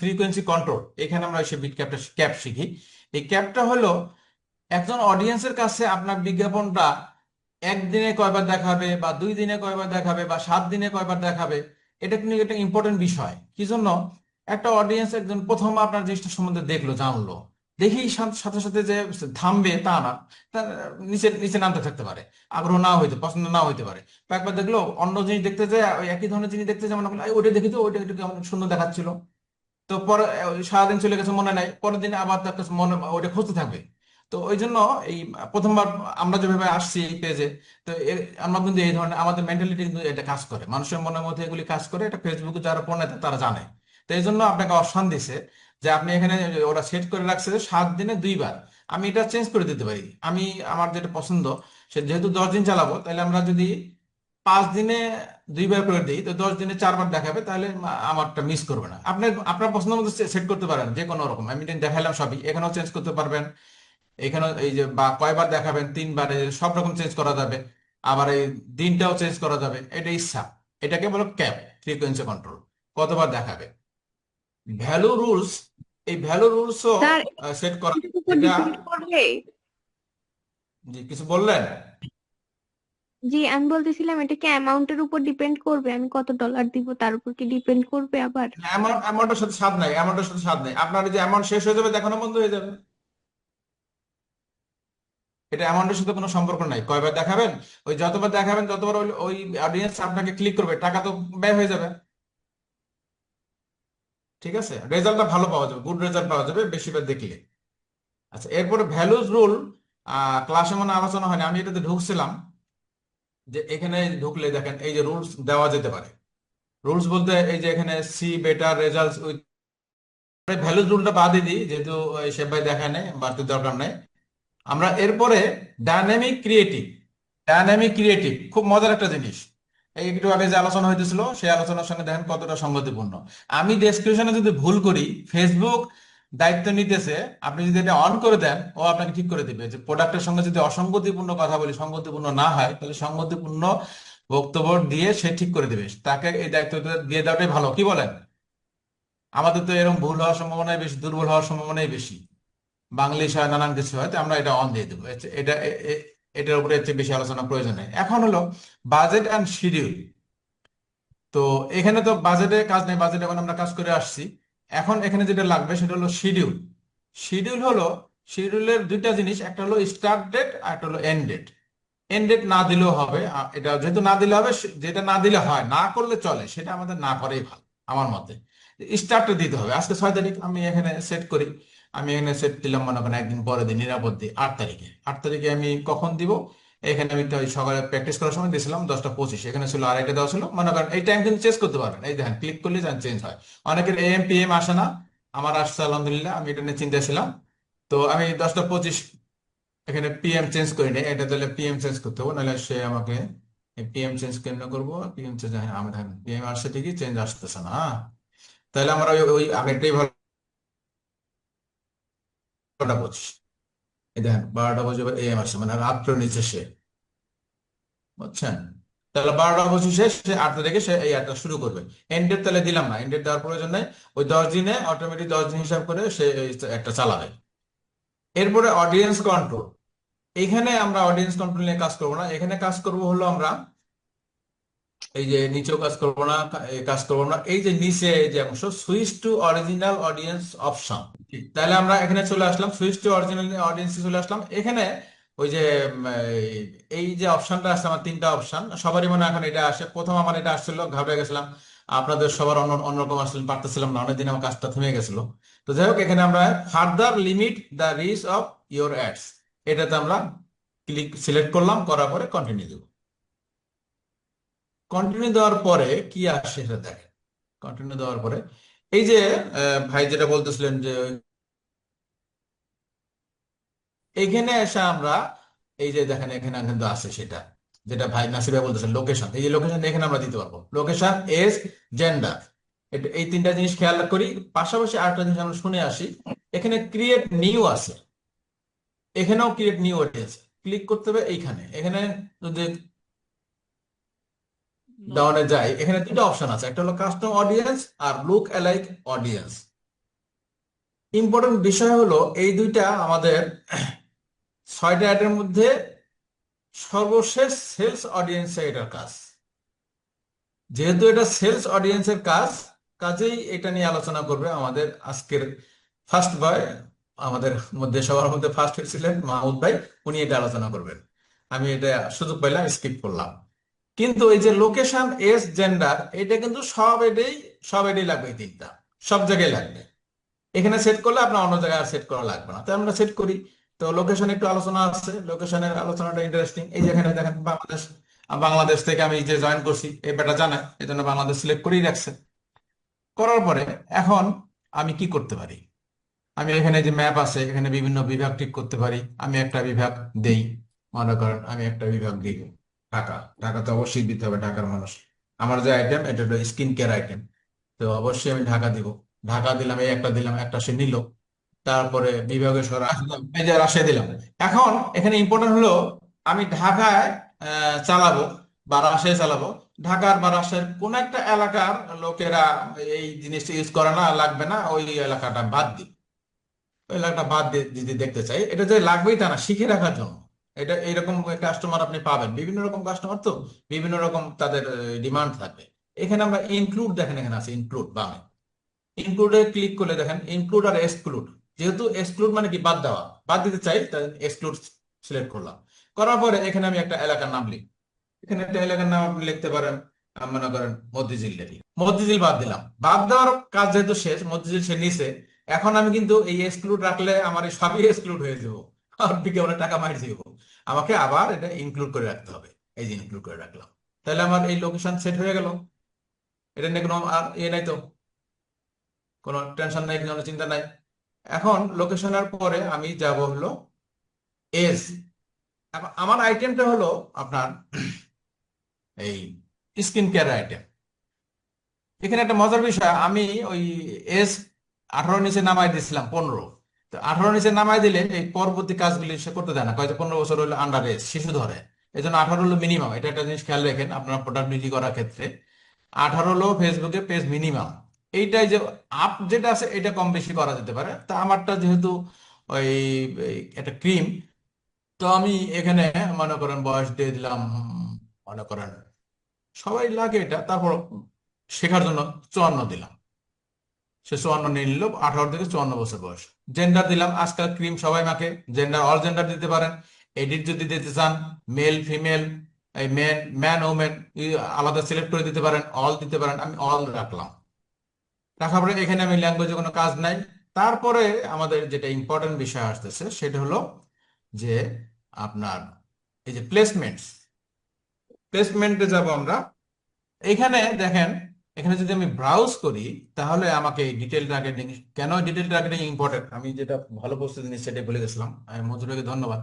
ফ্রিকোয়েন্সি কন্ট্রোল, এখানে আমরা সেই বিট ক্যাপ শিখি। এই ক্যাপটা হলো একজন অডিয়েন্সের কাছে আপনার বিজ্ঞাপনটা একদিনে কয়বার দেখাবে বা 2 দিনে কয়বার দেখাবে বা 7 দিনে কয়বার দেখাবে, এটা কিন্তু একটা ইম্পর্টেন্ট বিষয়। কি জন্য? একটা অডিয়েন্স একজন প্রথম আপনার জিনিসটা সম্বন্ধে দেখলো, জানলো, দেখেই সাথে সাথে যে থামবে তা না, তার নিচে নিচে নামতে থাকতে পারে, আগ্রহ না হইতে, পছন্দ না হইতে পারে। কয়েকবার দেখলো, অন্য জিনিস দেখতে যায়, ওই একই ধরনের জিনিস দেখতে যায়, মনে করলো, "এই, ওইটা দেখি তো, ওইটা একটু কেমন সুন্দর দেখাচ্ছিল।" তো পরে ওই সারাদিন চলে গেছে, মনে নাই, পরের দিন আবার তার কাছে মনে ওইটা খুঁজতে থাকবে। তো ওই জন্য এই প্রথমবার আমরা যেভাবে আসছি এই পেজে, তো আমরা কিন্তু এই ধরনের আমাদের মেন্টালিটি কিন্তু এটা কাজ করে, মানুষের মনের মধ্যে এগুলি কাজ করে, এটা ফেসবুকে যারা পড়ে তারা জানে। তো এই জন্য আপনাকে অপশন দিছে যে আপনি এখানে, ওরা সেট করে রাখছে যে 7 দিনে 2বার। আমি এটা চেঞ্জ করে দিতে পারি। আমি আমার যেটা পছন্দ, সে যেহেতু 10 দিন চালাবো, তাহলে আমরা যদি 5 দিনে 2বার করে দিই, তো 10 দিনে 4বার দেখাবে, তাহলে আমারটা মিস করবে না। আপনি আপনার পছন্দ মতো সেট করতে পারেন যে কোনো রকম। আমি দেখাইলাম সবই, এখানেও চেঞ্জ করতে পারবেন। এখানে এই যে বা কয়বার দেখাবেন, 3বারে, সব রকম চেঞ্জ করা যাবে। আবার এই দিনটাও চেঞ্জ করা যাবে, এটা ইচ্ছা। এটাকে বলো ক্যাপ, ফ্রিকোয়েন্সি কন্ট্রোল, কতবার দেখাবে। ভ্যালু রুলস, এই ভ্যালু রুলসও স্যার সেট করা। এটার উপর এটা, ডিপেন্ড করবে? জি কিছু বললেন? জি, আমি বলতেছিলাম এটা কি অ্যামাউন্টের উপর ডিপেন্ড করবে, আমি কত ডলার দিব তার উপর কি ডিপেন্ড করবে আবার? অ্যামাউন্টের সাথে স্বাদ নাই, অ্যামাউন্টের সাথে স্বাদ নাই। আপনার এই যে অ্যামাউন্ট শেষ হয়ে যাবে, দেখানো বন্ধ হয়ে যাবে। এটা অ্যামাউন্টের সাথে কোনো সম্পর্ক নাই, কয়বার দেখাবেন। ওই যতবার দেখাবেন ততবার ওই ওই অডিয়েন্স আপনাকে ক্লিক করবে, টাকা তো ব্যয় হয়ে যাবে। ঠিক আছে, রেজাল্টটা ভালো পাওয়া যাবে, গুড রেজাল্ট পাওয়া যাবে বেশিবার দেখলে। আচ্ছা, এরপরে ভ্যালুজ রুল, ক্লাসে মনে হয় আলোচনা হয়নি, আমি এটাতে ঢুকছিলাম। যে এখানে ঢুকলে দেখেন এই যে রুলস দেওয়া যেতে পারে। রুলস বলতে এই যে এখানে see better results with, values রুলটা বাদই দিই, যেহেতু সে ভাই দেখায় নেই, বাড়তি দরকার নেই। আমরা এরপরে ডায়নামিক ক্রিয়েটিভ। ডায়নামিক ক্রিয়েটিভ খুব মজার একটা জিনিস। এই একটু আগে যে আলোচনা হইতেছিল, সেই আলোচনার সঙ্গে দেখেন কতটা সঙ্গতিপূর্ণ। আমি ডেসক্রিপশনে যদি ভুল করি, ফেসবুক দায়িত্ব নিতেছে, আপনি যদি এটা অন করে দেন, ও আপনাকে ঠিক করে দিবে যে প্রোডাক্টের সঙ্গে যদি অসঙ্গতিপূর্ণ কথা বলি, সঙ্গতিপূর্ণ না হয়, তাহলে সঙ্গতিপূর্ণ বক্তব্য দিয়ে সে ঠিক করে দিবে। তাকে এই দায়িত্ব দিয়ে দেওয়াটাই ভালো, কি বলেন? আমাদের তো এরকম ভুল হওয়ার সম্ভাবনাই বেশি, দুর্বল হওয়ার সম্ভাবনাই বেশি। বাংলিশ হয়, নানান কিছু হয়, তো আমরা এটা অন দিয়ে দেবো। এটা এটার উপরে হচ্ছে বেশি আলোচনা প্রয়োজন নেই। এখন হলো বাজেট অ্যান্ড শিডিউল। তো এখানে তো বাজেটের কাজ নেই, বাজেট এখন আমরা কাজ করে আসছি। এখন এখানে যেটা লাগবে সেটা হলো শিডিউল। শিডিউল হলো, শিডিউলের 2টা জিনিস, একটা হলো স্টার্ট ডেট আর একটা হলো এন্ড ডেট। এন্ড ডেট না দিলেও হবে, এটা যেহেতু না দিলে হবে, যেটা না দিলে হয়, না করলে চলে, সেটা আমাদের না করাই ভালো আমার মতে। স্টার্টটা দিতে হবে। আজকে 6 তারিখ, আমি এখানে সেট করি। আমি এখানে সেট দিলাম, মনে করেন একদিন পরে দিই, নিরাপদ দিই 8 তারিখে। 8 তারিখে আমি কখন দিব? এখানে আমি তো ওই সকালে প্র্যাকটিস করার সময় দিয়েছিলাম 10টা 25, এখানে ছিল 2:30 দেওয়া ছিল। মনে করেন এই টাইম কিন্তু চেঞ্জ করতে পারবেন, এই দেখেন ক্লিক করলে যেন চেঞ্জ হয়। অনেকের এএম পিএম আসে না, আমার আসছে আলহামদুলিল্লাহ, আমি এটা নিয়ে চিন্তা ছিলাম। তো আমি 10টা 25 এখানে পিএম চেঞ্জ করি নাই, এটা তাহলে পিএম চেঞ্জ করতে হবে, নাহলে সে আমাকে পিএম চেঞ্জ কেন করবো। পিএম চেঞ্জ, হ্যাঁ আমি দেখেন পিএম আসছে ঠিকই, চেঞ্জ আসতেছে না। তাহলে আমরা ওই ওই আগেরটাই ভালো। 12টা 25, এই দেখেন 12টা 25 এএম আসছে, মানে রাত্র নিচে সে, বুঝছেন? তাহলে 12টা 25 সে 8 তারিখে সে এই আটটা শুরু করবে। এন্ডেড তাহলে দিলাম না, এন্ডেড দেওয়ার প্রয়োজন নাই। ওই 10 দিনে অটোমেটিক 10 দিন হিসাব করে সে এই একটা চালাবে। এরপরে অডিয়েন্স কন্ট্রোল। এখানে আমরা অডিয়েন্স কন্ট্রোল নিয়ে কাজ করবো না, এখানে কাজ করবো হলো আমরা এই যে নিচেও কাজ করবো না, এই কাজ করবো না, এই যে নিচে এই যে অংশ, switch to original audience option. তাহলে আমরা এখানে চলে আসলাম, সুইচ টু অরিজিনাল অডিয়েন্স চলে আসলাম। এখানে ওই যে এই যে অপশনটা আছে, আমার 3টা অপশন, সবারই মনে হয় এখন এটা আসে। প্রথম আমার এটা আসছিল, ঘাবড়ে গেছিলাম। আপনাদের সবার অন্যরকম আসলে পারতেছিলাম না, অনেকদিন আমার কাজটা থেমে গেছিল। তো যাই হোক, এখানে আমরা further limit the reach of your ads, এটাতে আমরা সিলেক্ট করলাম, করার পরে কন্টিনিউ দেবো। কন্টিনিউ দেওয়ার পরে কি আসে সেটা দেখেন। কন্টিনিউ দেওয়ার পরে এই যে ভাই যেটা বলতেছিলেন যে এখানে এসে আমরা এই যে দেখেন এখানে কিন্তু আছে সেটা, যেটা ভাই নাসির ভাই বলতেছেন, লোকেশন। এই যে লোকেশন এখানে আমরা দিতে পারবো, লোকেশন, এজ, জেন্ডার। এই 3টা জিনিস খেয়াল করি। পাশাপাশি আরেকটা জিনিস আমরা শুনে আসি, এখানে ক্রিয়েট নিউ আছে, এখানেও ক্রিয়েট নিউ অডিয়েন্স ক্লিক করতে হবে এইখানে। এখানে যদি ডাউনে যাই, এখানে 2টা অপশন আছে, একটা হলো কাস্টম অডিয়েন্স আর লুক অ্যালাইক অডিয়েন্স। ইম্পর্টেন্ট বিষয় হলো এই দুইটা আমাদের 6টা অ্যাডের মধ্যে সর্বশেষ সেলস অডিয়েন্সে এটার কাজ, যেহেতু এটা সেলস অডিয়েন্সের কাজ, কাজেই এটা নিয়ে আলোচনা করবে আমাদের আজকের ফার্স্ট বয়, আমাদের মধ্যে সবার মধ্যে ফার্স্ট হয়েছিলেন মাহমুদ ভাই, উনি এটা আলোচনা করবেন। আমি এটা সুযোগ পাইলাম, স্কিপ করলাম। কিন্তু এই যে লোকেশন, এজ, জেন্ডার, এটা কিন্তু সব এটাই লাগবে, এই তিনটা সব জায়গায় লাগবে। এখানে সেট করলে আপনার অন্য জায়গায় সেট করা লাগবে না, তাই আমরা সেট করি। তো লোকেশন একটু আলোচনা আছে, লোকেশনের আলোচনাটা ইন্টারেস্টিং। এই যেখানে দেখেন বাংলাদেশ, বাংলাদেশ থেকে আমি যে জয়েন করছি এই বেটা জানে, এই জন্য বাংলাদেশ সিলেক্ট করেই রাখছে। করার পরে এখন আমি কি করতে পারি, আমি এখানে যে ম্যাপ আছে এখানে বিভিন্ন বিভাগ ঠিক করতে পারি। আমি একটা বিভাগ দেই, মনে করেন আমি একটা বিভাগ দিই ঢাকা। ঢাকা তো অবশ্যই দিতে হবে, ঢাকার মানুষ। আমার যে আইটেম এটা হলো স্কিন কেয়ার আইটেম, তো অবশ্যই আমি ঢাকা দিব। ঢাকা দিলাম, এই একটা দিলাম, একটা সে নিল। তারপরে বিভাগের সর আসলাম, এই যে রাজশাহী দিলাম। এখন এখানে ইম্পর্টেন্ট হলো আমি ঢাকায় চালাবো বা রাজশাহী চালাবো, ঢাকার বা রাজশাহীর কোন একটা এলাকার লোকেরা এই জিনিসটা ইউজ করে না, লাগবে না, ওই এলাকাটা বাদ দিই। ওই এলাকাটা বাদ দিয়ে যদি দেখতে চাই, এটা যে লাগবেই তা না, শিখে রাখার জন্য। এটা এইরকম কাস্টমার আপনি পাবেন, বিভিন্ন রকম কাস্টমার, তো বিভিন্ন রকম তাদের ডিমান্ড থাকবে। এখানে আমরা ইনক্লুড, দেখেন এখানে আছে ইনক্লুড বামে। ইনক্লুডে ক্লিক করলে দেখেন ইনক্লুড আর এক্সক্লুড। যেহেতু এক্সক্লুড মানে কি বাদ দেওয়া, বাদ দিতে চাই, তাই এক্সক্লুড সিলেক্ট করলাম। করার পরে এখানে আমি একটা এলাকার নাম লিখি। এখানে একটা এলাকার নাম আপনি লিখতে পারেন, মনে করেন মতিঝিল লিখি। মতিঝিল বাদ দিলাম, বাদ দেওয়ার কাজ যেহেতু শেষ, মতিঝিল সে নিচে। এখন আমি কিন্তু এই এক্সক্লুড রাখলে আমার এই সবই এক্সক্লুড হয়ে যাবো, আর বিজ্ঞাপনের টাকা মার যাবো। আমাকে আবার এটা ইনক্লুড করে রাখতে হবে। এই যে ইনক্লুড করে রাখলাম, তাহলে আমার এই লোকেশন সেট হয়ে গেল। এটা নিয়ে কোনো আর নাই তো, কোনো টেনশন নাই, কোনো চিন্তা নাই। এখন লোকেশনের পরে আমি যাব হলো এজ। আমার আইটেমটা হলো আপনার এই স্কিন কেয়ার আইটেম। এখানে একটা মজার বিষয়, আমি ওই এজ 18 নিচে নামাই দিয়েছিলাম 15। তো 18 নিচে নামাই দিলে এই পরবর্তী কাজগুলি সে করতে দেয় না, কয়েক 15 বছর হলো আন্ডার এজ, শিশু ধরে। এই জন্য 18 হলো মিনিমাম। এটা একটা জিনিস খেয়াল রাখেন আপনারা প্রোডাক্ট বিক্রি করার ক্ষেত্রে, 18 হলো ফেসবুকে পেজ মিনিমাম। এইটাই যে আপ যেটা আছে এটা কম বেশি করা যেতে পারে। তা আমারটা যেহেতু ওই এই একটা ক্রিম, তো আমি এখানে মনে করেন বয়স দিয়ে দিলাম, মনে করেন সবাই লাগে এটা, তারপর শেখার জন্য 54 দিলাম। সে 54 নিয়ে নিল, 18 থেকে 54 বছর বয়স। জেন্ডার দিলাম, আজকাল ক্রিম সবাই মাখে, জেন্ডার অল জেন্ডার দিতে পারেন। এডিট যদি দিতে চান, মেল ফিমেল, এই ম্যান ম্যান ওমেন আলাদা সিলেক্ট করে দিতে পারেন, অল দিতে পারেন। আমি অল রাখলাম। রাখার পরে এখানে আমি ল্যাঙ্গুয়েজে কোনো কাজ নাই। তারপরে আমাদের যেটা ইম্পর্টেন্ট বিষয় আসতেছে সেটা হলো যে আপনার এই যে প্লেসমেন্টস, প্লেসমেন্টে যাব আমরা। এখানে দেখেন, এখানে যদি আমি ব্রাউজ করি তাহলে আমাকে ডিটেল টার্গেটিং, কেন ডিটেল টার্গেটিং ইম্পর্টেন্ট আমি যেটা ভালো প্রস্তুতি নিচ্ছি সেটাই বলে গেছিলাম, আমি মজুরকে ধন্যবাদ।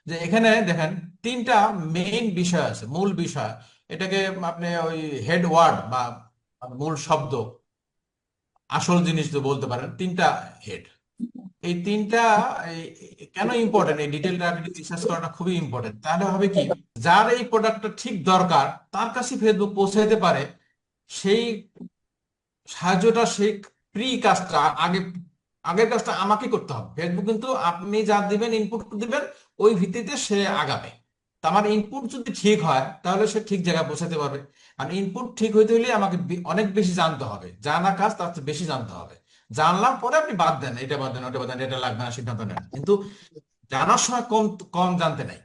যে এখানে দেখেন তিনটা মেইন বিষয় আছে, মূল বিষয়। এটাকে আপনি ওই হেড ওয়ার্ড বা মূল শব্দ, আসল জিনিস তো বলতে পারেন, তিনটা হেড। এই তিনটা এই- কেন ইম্পর্টেন্ট, এই ডিটেল টার্গেটিং রিসার্চ করাটা খুবই ইম্পর্টেন্ট। তাহলে হবে কি, যার এই প্রোডাক্টটা ঠিক দরকার তার কাছে ফেসবুক পৌঁছাইতে পারে। সেই সাহায্যটা, সেই প্রি কাজটা, আগের কাজটা আমাকে করতে হবে। ফেসবুক কিন্তু আপনি যা দিবেন, ইনপুট দিবেন, ওই ভিত্তিতে সে আগাবে। তা আমার ইনপুট যদি ঠিক হয় তাহলে সে ঠিক জায়গায় পৌঁছাতে পারবে। আর ইনপুট ঠিক হইতে হলে আমাকে অনেক বেশি জানতে হবে, জানা কাজ তার চেয়ে বেশি জানতে হবে। জানলাম পরে আপনি বাদ দেন, এটা বাদ দেন, ওটা বাদ দেন, এটা লাগবে না, সিদ্ধান্ত নেন। কিন্তু জানার সময় কম কম জানতে নাই।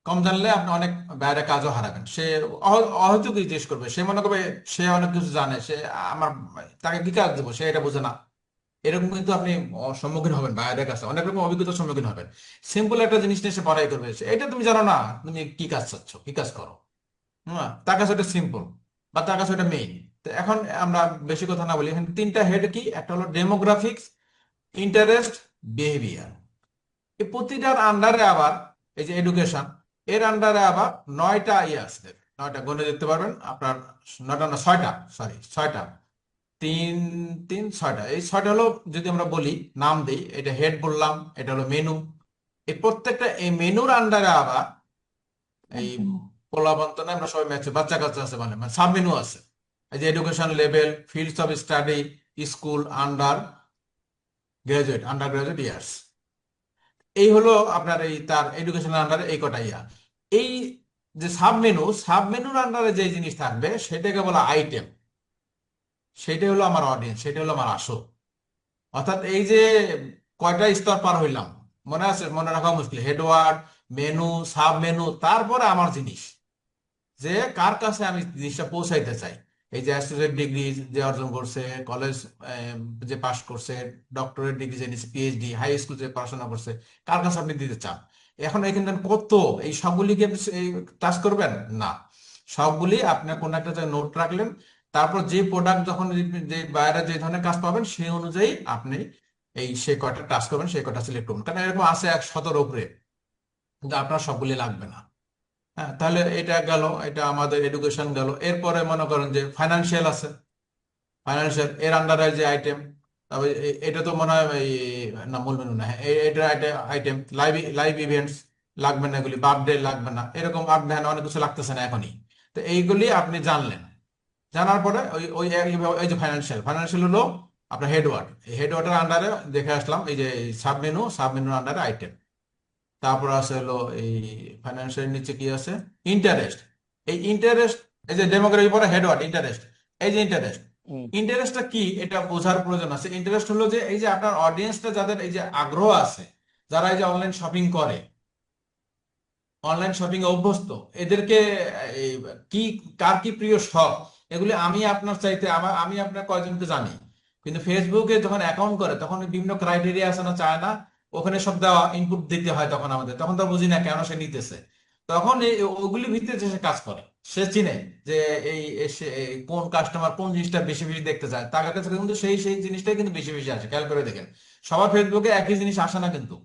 কম জানলে আপনি অনেক বাইরে কাজও হারাবেন। সে অহেতুক জিজ্ঞেস করবে, সে মনে করবে সে অনেক কিছু জানে, সে আমার, তাকে কি কাজ দেবো, সে এটা বোঝে না। এরকম কিন্তু আপনি সম্মুখীন হবেন, বাইরের কাছে অনেক রকম অভিজ্ঞতার সম্মুখীন হবেন। সিম্পল একটা জিনিস নিয়ে সে পড়াই করবে, এটা তুমি জানো না, তুমি কি কাজ চাচ্ছ, কি কাজ করো। হ্যাঁ, তার কাছে ওটা সিম্পল বা তার কাছে ওটা মেইন। তো এখন আমরা বেশি কথা না বলি, এখানে তিনটা হেড কি, একটা হলো ডেমোগ্রাফিক্স, ইন্টারেস্ট, বিহেভিয়ার। এই প্রতিটার আন্ডারে আবার এই যে এডুকেশন, এর আন্ডারে আবার 9টা ইয়ে আছে। 9টা গুণে দেখতে পারবেন আপনার, 9টা না 6টা, সরি 6টা, 3 3 6টা। এই 6টা হলো, যদি আমরা বলি নাম দিই, এটা হেড বললাম, এটা হলো মেনু। এই প্রত্যেকটা এই মেনুর আন্ডারে আবার এই পোলাপান্ত না, আমরা সবাই ম্যাচে বাচ্চা কাচ্চা আছে, মানে সাব মেনু আছে। এই যে education level, fields of study, school, under graduate years. এই হলো আপনার এই তার এডুকেশনাল আন্ডারে এই কটা ইয়া। এই যে সাব মেনুর আন্ডারে যে জিনিস থাকবে সেটাকে বলা আইটেম, সেটা হলো আমার অডিয়েন্স, সেটা হলো আমার আসল। অর্থাৎ এই যে কয়টা স্তর পার হইলাম, মনে আছে, মনে রাখা মুশকিল, হেডওয়ার্ড, মেনু, সাব মেনু, তারপরে আমার জিনিস, যে কার কাছে আমি জিনিসটা পৌঁছাইতে চাই। এই যে অ্যাসোসিয়েট ডিগ্রি যে অর্জন করছে, কলেজ যে পাশ করছে, ডক্টরেট ডিগ্রি যে নিচ্ছে, পিএইচডি, হাই স্কুল যে পড়াশোনা করছে, কার কাছে আপনি দিতে চান। এখন এখানে কত, এই সবগুলি কি আপনি টাচ করবেন না, সবগুলি আপনি কোন একটা নোট রাখলেন, তারপর যে প্রোডাক্ট যখন যে বাইরে যে ধরনের কাজ পাবেন সেই অনুযায়ী আপনি সেই কয়টা টাচ করবেন, সেই কয়টা সিলেক্ট করবেন, কারণ এরকম আছে 100-র উপরে, কিন্তু আপনার সবগুলি লাগবে না। হ্যাঁ, তাহলে এটা গেল, এটা আমাদের এডুকেশন গেল। এরপরে মনে করেন যে ফাইনান্সিয়াল আছে, ফাইনান্সিয়াল এর আন্ডারে যে আইটেম, তবে এটা তো মনে হয় না, মূল মেনু না, হ্যাঁ, এটা আইটেম। লাইভ লাইভ ইভেন্টস লাগবে না, এগুলি বার্থডে লাগবে না, এরকম আপডেট অনেক কিছু লাগতেছে না এখনই। তো এইগুলি আপনি জানলেন, জানার পরে ওই ওই এই যে ফাইনান্সিয়াল, ফাইনান্সিয়াল হলো আপনার হেডওয়ার্ড, এই হেডওয়ার্ডের আন্ডারে দেখে আসলাম এই যে সাব মেনু, সাব মেনুর আন্ডারে আইটেম। তারপর আছে হলো এই ফাইন্যান্সিয়াল নিচে কি আছে, ইন্টারেস্ট। এই ইন্টারেস্ট, এই যে ডেমোগ্রাফি পরে হেডওয়ার্ড ইন্টারেস্ট, এই যে ইন্টারেস্ট, হুম। ইন্টারেস্টটা কি এটা বোঝার প্রয়োজন আছে। ইন্টারেস্ট হলো যে এই যে আপনার অডিয়েন্সটা, যাদের এই যে আগ্রহ আছে, যারা এই যে অনলাইন শপিং করে, অনলাইন শপিং এ অভ্যস্ত, এদেরকে এই কি, কার কি প্রিয় শখ, এগুলি আমি আপনার চাইতে আমি আপনার কয়জনকে জানি। কিন্তু ফেসবুকে যখন অ্যাকাউন্ট করে তখন বিভিন্ন ক্রাইটেরিয়া আছে না, চায় না, ওখানে সব দেওয়া ইনপুট দিতে হয়, তখন আমাদের তখন তো বুঝি না কেন সে নিতেছে। তখন ওগুলি ভিত্তিতে সে কাজ করে, সে চিনে যে কোন কাস্টমার কোন জিনিসটা বেশি বেশি দেখতে চায়, তার কাছে কিন্তু সেই সেই জিনিসটাই কিন্তু বেশি বেশি আসে। খেয়াল করে দেখেন, সবার ফেসবুকে একই জিনিস আসে না কিন্তু।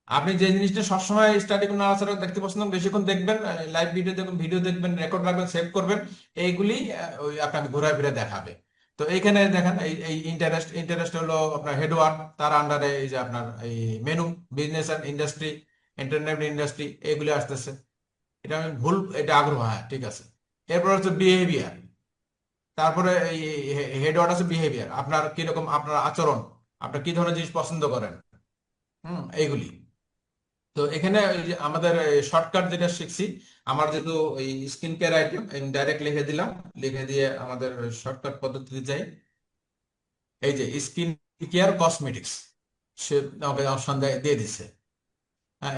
আপনি যে জিনিসটা সবসময় স্টাডি করে নাড়াচাড়া দেখতে পছন্দ করেন, বেশিক্ষণ দেখবেন, লাইভ ভিডিও দেখবেন, ভিডিও দেখবেন, রেকর্ড রাখবেন, সেভ করবেন, এইগুলি ওই আপনাকে ঘুরে ফিরে দেখাবে। তো এইখানে দেখেন এই এই ইন্টারেস্ট, ইন্টারেস্ট হলো আপনার হেডওয়ার্ক, তার আন্ডারে এই যে আপনার এই menu, business and industry, entertainment industry, এইগুলি আসতেছে। এটা আমি ভুল, এটা আগ্রহ, হ্যাঁ ঠিক আছে। এরপর হচ্ছে বিহেভিয়ার, তারপরে এই হেডওয়ার্ড আছে বিহেভিয়ার, আপনার কিরকম আপনার আচরণ, আপনার কি ধরনের জিনিস পছন্দ করেন, এইগুলি। তো এখানে ওই যে আমাদের শর্টকাট যেটা শিখছি, আমার যেহেতু এই স্কিন কেয়ার আইটেম, ডাইরেক্ট লিখে দিলাম, লিখে দিয়ে আমাদের শর্টকাট পদ্ধতিতে যাই। এই যে স্কিন কেয়ার কসমেটিক্স, সে আমাকে অপশন দিয়ে দিছে। হ্যাঁ,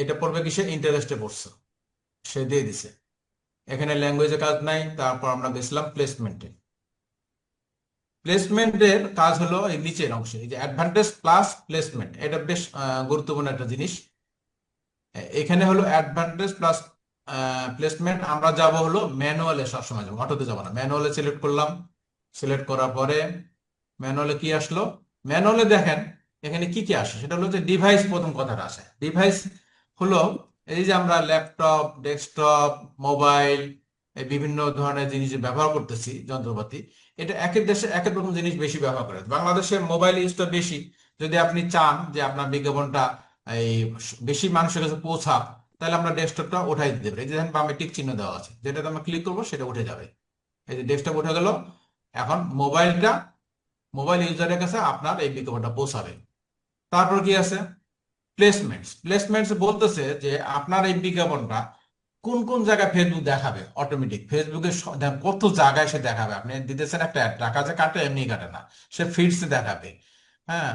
এটা পড়বে কিসে, ইন্টারেস্টে পড়ছে, সে দিয়ে দিছে। এখানে ল্যাঙ্গুয়েজের কাজ নাই। তারপর আমরা গেছিলাম প্লেসমেন্টে। প্লেসমেন্টের কাজ হলো এই নিচের অংশে, এই যে অ্যাডভান্টেজ প্লাস প্লেসমেন্ট, এটা বেশ গুরুত্বপূর্ণ একটা জিনিস। এখানে হলো অ্যাডভান্টেজ প্লাস প্লেসমেন্ট, আমরা যাব হলো ম্যানুয়ালে, সবসময় যাবো, অটোতে যাবো না। ম্যানুয়ালে সিলেক্ট করলাম, সিলেক্ট করার পরে ম্যানুয়ালে কি আসলো, ম্যানুয়ালে দেখেন এখানে কি কি আসে, সেটা হলো যে ডিভাইস, প্রথম কথাটা আসে। ডিভাইস হলো এই যে আমরা ল্যাপটপ, ডেস্কটপ, মোবাইল, এই বিভিন্ন ধরনের জিনিস যে ব্যবহার করতেছি, যন্ত্রপাতি, এটা এক এক দেশে এক এক রকম জিনিস বেশি ব্যবহার করে। বাংলাদেশে মোবাইল ইউজটা বেশি। যদি আপনি চান যে আপনার বিজ্ঞাপনটা এই বেশি মানুষের কাছে পৌঁছাক, তাহলে আমরা ডেস্কটপটা উঠাই দিতে পারি। এই যে দেখেন বামে টিক চিহ্ন দেওয়া আছে, যেটাতে আমরা ক্লিক করবো সেটা উঠে যাবে। এই যে ডেস্কটপ উঠে গেল। এখন মোবাইল ইউজারের কাছে আপনার এই বিজ্ঞাপনটা পৌঁছাবে। তারপর কি আছে, প্লেসমেন্টস। প্লেসমেন্টস বলতেছে যে আপনার এই বিজ্ঞাপনটা কোন কোন জায়গায় ফেসবুক দেখাবে, অটোমেটিক ফেসবুকে দেখেন কত জায়গায় সে দেখাবে। আপনি দিতেছেন একটা ad, টাকা যে কাটে এমনি কাটে না, সে ফিডসে দেখাবে, হ্যাঁ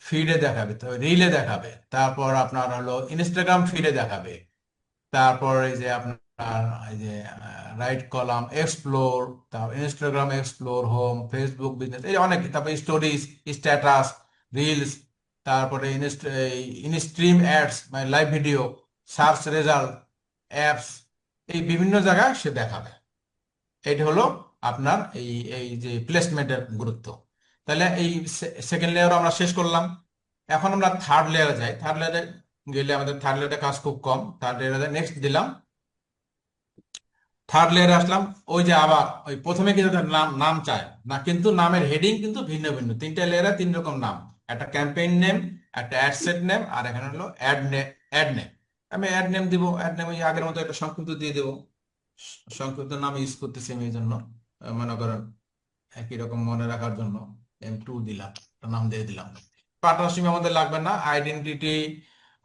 ফিডে দেখাবে, তো রিলে দেখাবে, তারপর আপনার হলো ইনস্টাগ্রাম ফিডে দেখাবে, তারপর এই যে আপনার এই যে রাইট কলাম এক্সপ্লোর, তারপর Instagram explore, home, Facebook business, এই অনেক, তারপর স্টোরিজ, স্ট্যাটাস, রিলস, তারপরে ইনস্ট্রিম অ্যাডস মানে live video, search result, apps, এই বিভিন্ন জায়গায় সে দেখাবে। এটা হলো আপনার এই এই যে প্লেসমেন্টের গুরুত্ব। তাহলে এই সেকেন্ড লেয়ার আমরা শেষ করলাম। এখন আমরা থার্ড লেয়ারে যাই। থার্ড লেয়ারে গেলে আমাদের থার্ড লেয়ারে কাজ খুব কম। থার্ড লেয়ারে নেক্সট দিলাম, থার্ড লেয়ারে আসলাম। ওই যে আবার ওই প্রথমে কিন্তু একটা নাম নাম চায় না, কিন্তু নামের হেডিং কিন্তু ভিন্ন ভিন্ন, তিনটা লেয়ারে তিন রকম নাম, একটা ক্যাম্পেইন নেম, একটা অ্যাড সেট নেম, আর এখানে হলো অ্যাড নেম। আমি অ্যাড নেম দিব, অ্যাড নেম ওই আগের মতো একটা সংক্ষিপ্ত দিয়ে দেবো। সংক্ষিপ্ত নাম ইউজ করতেছি আমি এই জন্য, মনে করেন একই রকম মনে রাখার জন্য M2 দিলাম, একটা নাম দিয়ে দিলাম। পার্টনারশিপ আমাদের লাগবে না। আইডেন্টিটি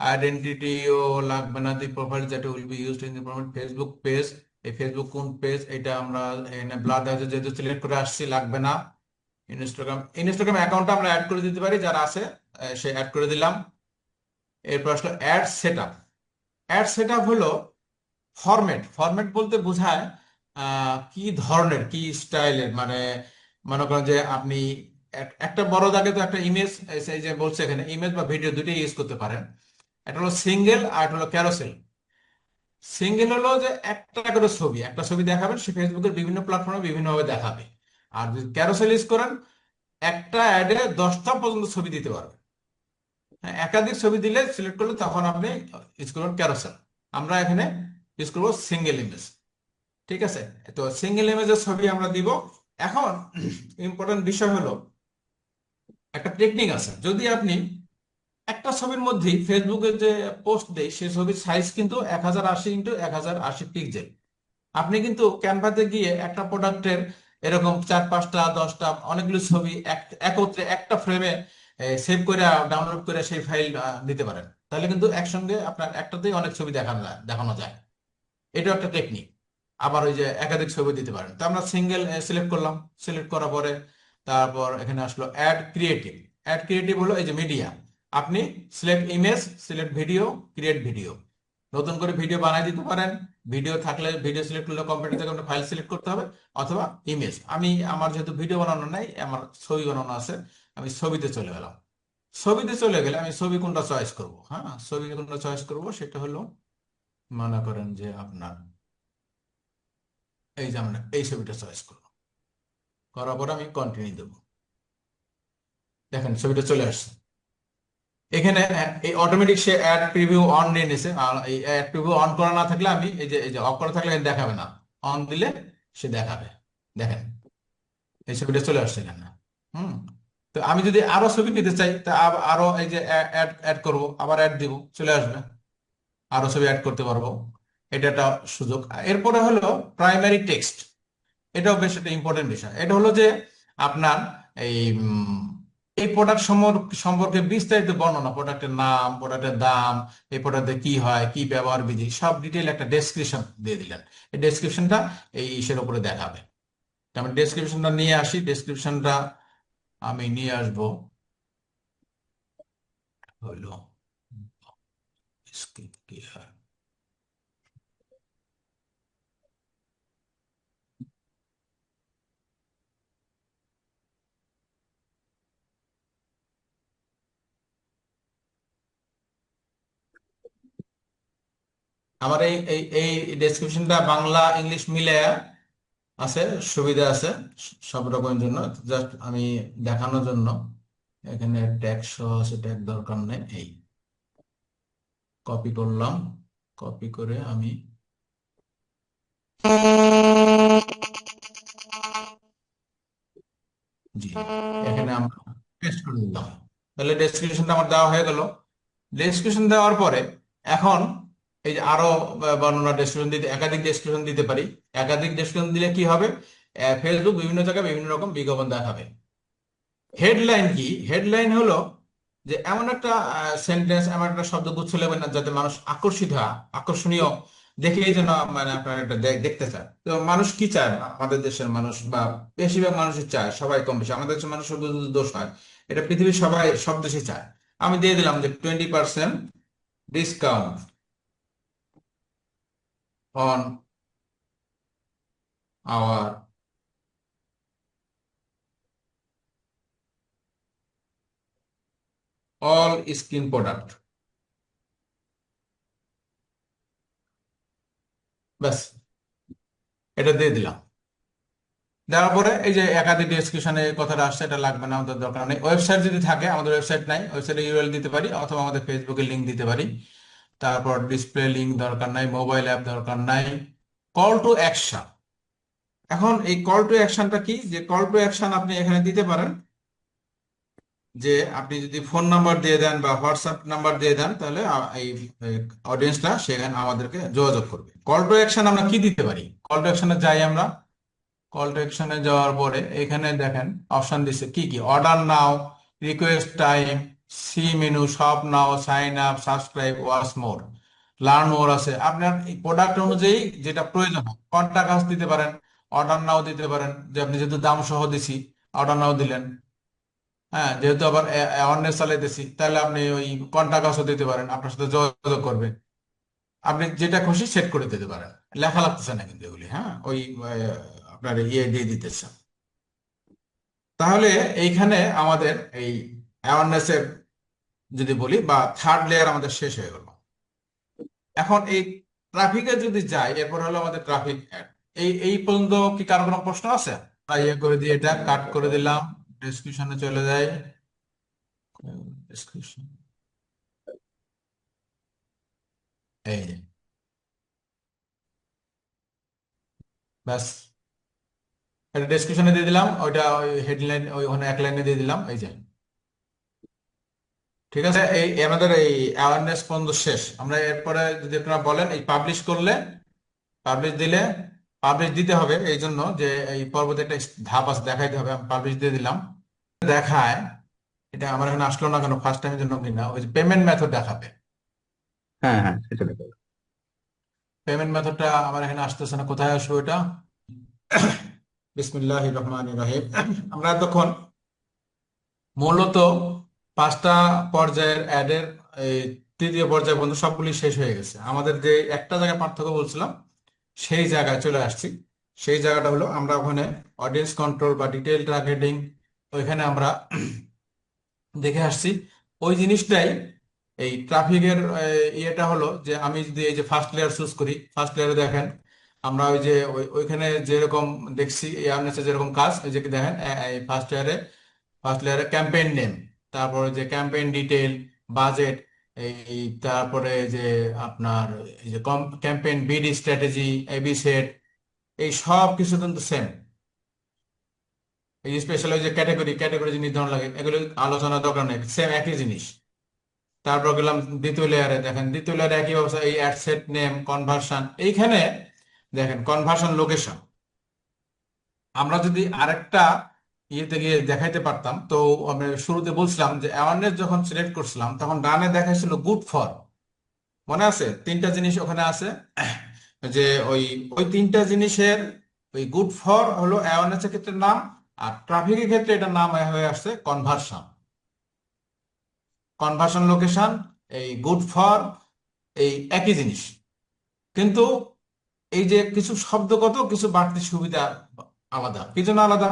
আইডেন্টিটিও লাগবে না, the profile that will be used in the Facebook page, এই ফেসবুক কোন পেজ এটা আমরা এখানে ব্লাড যেহেতু সিলেক্ট করে আসছি লাগবে না। ইনস্টাগ্রাম অ্যাকাউন্টটা আমরা অ্যাড করে দিতে পারি, যারা আছে সে অ্যাড করে দিলাম। এরপর আসলো অ্যাড সেটআপ। অ্যাড সেটআপ হলো ফরম্যাট বলতে বোঝায় কি ধরনের কি স্টাইলের, মানে মনে করেন যে আপনি একটা বড় দাগে তো একটা ইমেজ, এই যে বলছে এখানে ইমেজ বা ভিডিও দুটোই ইউজ করতে পারেন। একটা হলো সিঙ্গেল আর একটা হলো ক্যারোসেল। সিঙ্গেল হলো যে একটা ছবি দেখাবেন, সে ফেসবুকের বিভিন্ন প্ল্যাটফর্মে বিভিন্নভাবে দেখাবে। আর যদি ক্যারোসেল ইউজ করেন, একটা অ্যাডে 10টা পর্যন্ত ছবি দিতে পারবেন। হ্যাঁ, একাধিক ছবি দিলে সিলেক্ট করলে তখন আপনি ইউজ করবেন ক্যারোসেল। আমরা এখানে ইউজ করবো সিঙ্গেল ইমেজ। ঠিক আছে, তো সিঙ্গেল ইমেজের ছবি আমরা দিব। এখন ইম্পর্টেন্ট বিষয় হলো একটা টেকনিক আছে, যদি আপনি একটা ছবির মধ্যে ফেসবুকে যে পোস্ট দেয় সেই ছবির সাইজ কিন্তু 1080x1080 পিক্সেল। আপনি কিন্তু ক্যানভাতে গিয়ে একটা প্রোডাক্টের এরকম 4 5টা 10টা অনেকগুলো ছবি একত্রে একটা ফ্রেমে সেভ করে ডাউনলোড করে সেই ফাইল দিতে পারেন, তাহলে কিন্তু একসঙ্গে আপনার একটাতেই অনেক ছবি দেখানো যায়। এটা একটা টেকনিক। আবার ওই যে একাধিক ছবি দিতে পারেন, তো আমরা সিঙ্গেল সিলেক্ট করলাম। সিলেক্ট করার পরে তারপর এখানে আসলো অ্যাড ক্রিয়েটিভ। অ্যাড ক্রিয়েটিভ হলো এই যে মিডিয়া। আপনি select image, select video, create video, নতুন করে ভিডিও বানাই দিতে পারেন। ভিডিও থাকলে ভিডিও সিলেক্ট করলে কম্পিউটার থেকে ফাইল সিলেক্ট করতে হবে, অথবা ইমেজ। আমার যেহেতু ভিডিও বানানো নাই, আমার ছবি বানানো আছে, আমি ছবিতে চলে গেলাম। ছবিতে চলে গেলে আমি ছবি কোনটা চয়েস করব, হ্যাঁ ছবি কোনটা চয়েস করব সেটা হলো মনে করেন যে আপনার এই যে আমরা এই ছবিটা চয়েস করবো। করার পর আমি কন্টিনিউ দেবো। দেখেন ছবিটা চলে আসছে এখানে। এই অটোমেটিক সে অ্যাড প্রিভিউ অন নিয়ে নিছে। আর এই অ্যাড প্রিভিউ অন করা না থাকলে আমি এই যে অফ করা থাকলে দেখাবে না, অন দিলে সে দেখাবে। দেখেন এই ছবিটা চলে আসছে এখানে। হুম, তো আমি যদি আরো ছবি নিতে চাই তা আরো এই যে অ্যাড অ্যাড করবো, আবার অ্যাড দিব, চলে আসবে, আরো ছবি অ্যাড করতে পারবো। এটা একটা সুযোগ। এরপরে হলো প্রাইমারি টেক্সট। এটাও বেশ একটা ইম্পর্টেন্ট বিষয়। এটা হলো যে আপনার এই এই প্রোডাক্ট সম্পর্কে বিস্তারিত বর্ণনা, প্রোডাক্টের নাম, প্রোডাক্টের দাম, এই প্রোডাক্টে কি হয়, কি ব্যবহার বিধি, সব ডিটেল একটা ডেসক্রিপশন দিয়ে দিলেন। এই ডেসক্রিপশনটা এই ইসের উপরে দেখাবে। আমি ডেসক্রিপশনটা নিয়ে আসি। ডেসক্রিপশনটা আমি নিয়ে আসবো হইলো skip কি হয়। আমার এই এই এই ডেসক্রিপশনটা বাংলা ইংলিশ মিলে আছে, সুবিধা আছে সব রকমের জন্য। জাস্ট আমি দেখানোর জন্য এখানে ট্যাগ সহ আছে, ট্যাগ দরকার নেই। এই কপি করলাম, কপি করে আমি জি এখানে আমরা পেস্ট করে দিলাম। তাহলে ডেসক্রিপশনটা আমার দেওয়া হয়ে গেল। ডেসক্রিপশন দেওয়ার পরে এখন এই যে আরো বর্ণনা ডেসক্রিপশন দিতে, একাধিক ডেসক্রিপশন দিতে পারি। একাধিক ডেসক্রিপশন দিলে কি হবে, ফেসবুক বিভিন্ন জায়গায় বিভিন্ন রকম বিজ্ঞাপন দেখাবে। হেডলাইন কি? হেডলাইন হলো যে এমন একটা সেন্টেন্স, এমন একটা শব্দগুচ্ছ নেবেন না যাতে মানুষ আকর্ষিত হয়, আকর্ষণীয়, দেখেই যেন মানে আপনার এটা দেখতে চায়। তো মানুষ কি চায়, আমাদের দেশের মানুষ বা বেশিরভাগ মানুষই চায়, সবাই কম বেশি, আমাদের দেশের মানুষের যদি দোষ হয়, এটা পৃথিবীর সবাই সব দেশে চায়। আমি দিয়ে দিলাম যে 20% discount on our all skin product. ব্যাস, এটা দিয়ে দিলাম। দেওয়ার পরে এই যে একাধিক ডেসক্রিপশনে কথাটা আসছে, এটা লাগবে না, আমাদের দরকার নেই। ওয়েবসাইট যদি থাকে, আমাদের ওয়েবসাইট নাই, ওয়েবসাইটে ইউআরএল দিতে পারি, অথবা আমাদের ফেসবুকের লিঙ্ক দিতে পারি। তারপর ডিসপ্লে লিঙ্ক দরকার নাই, মোবাইল অ্যাপ দরকার নাই। Call to action. এখন এই কল টু অ্যাকশনটা কি? যে কল টু অ্যাকশন আপনি এখানে দিতে পারেন যে আপনি যদি ফোন নাম্বার দিয়ে দেন বা হোয়াটসঅ্যাপ নাম্বার দিয়ে দেন, তাহলে এই অডিয়েন্সটা সেখানে আমাদেরকে যোগাযোগ করবে। কল টু অ্যাকশন আমরা কি দিতে পারি? কল টু অ্যাকশনে যাই আমরা। কল টু অ্যাকশনে যাওয়ার পরে এখানে দেখেন অপশন দিচ্ছে কি কি, order now, request time, see menu, shop now, sign up, subscribe, watch more, learn more আছে। আপনার এই প্রোডাক্ট অনুযায়ী যেটা প্রয়োজন হয়, কন্টাক্ট আস দিতে পারেন, অর্ডার নাও দিতে পারেন, যে আপনি যেহেতু দাম সহ দিছি অর্ডার নাও দিলেন। হ্যাঁ, যেহেতু আবার অ্যাওয়ারনেস চালাইতেছি, তাহলে আপনি ওই কন্টাক্ট আসও দিতে পারেন, আপনার সাথে যোগাযোগ করবে। আপনি যেটা খুশি সেট করে দিতে পারেন, লেখা লাগতেছে না কিন্তু এগুলি। হ্যাঁ, ওই আপনার ইয়ে দিয়ে দিতেছে। তাহলে এইখানে আমাদের এই অ্যাওয়ারনেস এর যদি বলি বা থার্ড লেয়ার আমাদের শেষ হয়ে গেল। এখন এই ট্রাফিকে যদি যাই, এরপর হলো আমাদের ট্রাফিক অ্যাড। এই পর্যন্ত কি কারো কোনো প্রশ্ন আছে? ইয়ে করে দিয়ে এটা কাট করে দিলাম, ডেসক্রিপশনে চলে যাই। ডেসক্রিপশন, এই যে, ব্যাস, এটা ডেসক্রিপশনে দিয়ে দিলাম, ওইটা ওই হেডলাইন ওইখানে এক লাইনে দিয়ে দিলাম, এই যে। ঠিক আছে, এই আমাদের এই অ্যাওয়ারনেস পর্যন্ত শেষ। আমরা এরপরে যদি আপনারা বলেন, এই পাবলিশ করলে, পাবলিশ দিলে, পাবলিশ দিতে হবে এই জন্য যে এই পরবর্তী একটা ধাপ আছে, দেখাইতে হবে। আমি পাবলিশ দিয়ে দিলাম, দেখায়। এটা আমার এখানে আসলো না কেন, ফার্স্ট টাইমের জন্য কিনা, ওই যে পেমেন্ট মেথড দেখাবে। হ্যাঁ হ্যাঁ, সেটা দেখো। পেমেন্ট মেথডটা আমার এখানে আসতেছে না, কোথায় আসবে ওটা? বিসমিল্লাহির রহমানির রহিম। আমরা তখন মূলত 5টা পর্যায়ের অ্যাডের এই তৃতীয় পর্যায় পর্যন্ত সবগুলি শেষ হয়ে গেছে। আমাদের যে একটা জায়গায় পার্থক্য বলছিলাম, সেই জায়গায় চলে আসছি। সেই জায়গাটা হলো আমরা ওখানে অডিয়েন্স কন্ট্রোল বা ডিটেইল টার্গেটিং, ওইখানে আমরা দেখে আসছি। ওই জিনিসটাই এই ট্রাফিকের ইয়েটা হলো যে আমি যদি এই যে ফার্স্ট লেয়ার চুজ করি, ফার্স্ট লেয়ারে দেখেন আমরা ওই যে ওইখানে যেরকম দেখছি এয়ারনেসে যেরকম কাজ, ওই যে কি দেখেন, এই ফার্স্ট লেয়ারে ক্যাম্পেইন নেম, তারপরে যে ক্যাম্পেইন ডিটেইল, বাজেট, এই তারপরে যে আপনার এই যে campaign bid strategy, A B set, এই সব কিছু কিন্তু সেম। এই যে স্পেশাল ওই যে ক্যাটাগরি যে নির্ধারণ লাগে, এগুলো আলোচনা দরকার নেই, সেম একই জিনিস। তারপর গেলাম দ্বিতীয় লেয়ারে, দেখেন দ্বিতীয় লেয়ারে একই অবস্থা, এই অ্যাড সেট নেম, কনভার্সন। এইখানে দেখেন কনভার্সন লোকেশন। আমরা যদি আরেকটা ইয়েতে গিয়ে দেখাইতে পারতাম, তো আমি শুরুতে বলছিলাম যে অ্যাওয়ারনেস যখন সিলেক্ট করছিলাম তখন ডানে দেখাইছিল গুড ফর, মনে আছে? 3টা জিনিস ওখানে আছে, যে ওই ওই 3টা জিনিসের ওই গুড ফর হলো অ্যাওয়ারনেসের ক্ষেত্রে নাম, আর ট্রাফিকের ক্ষেত্রে এটা নাম হয়ে আসছে কনভার্সন। কনভার্সন লোকেশন, এই গুড ফর, এই একই জিনিস, কিন্তু এই যে কিছু শব্দগত কিছু বাড়তি সুবিধা আলাদা। কি জন্য আলাদা?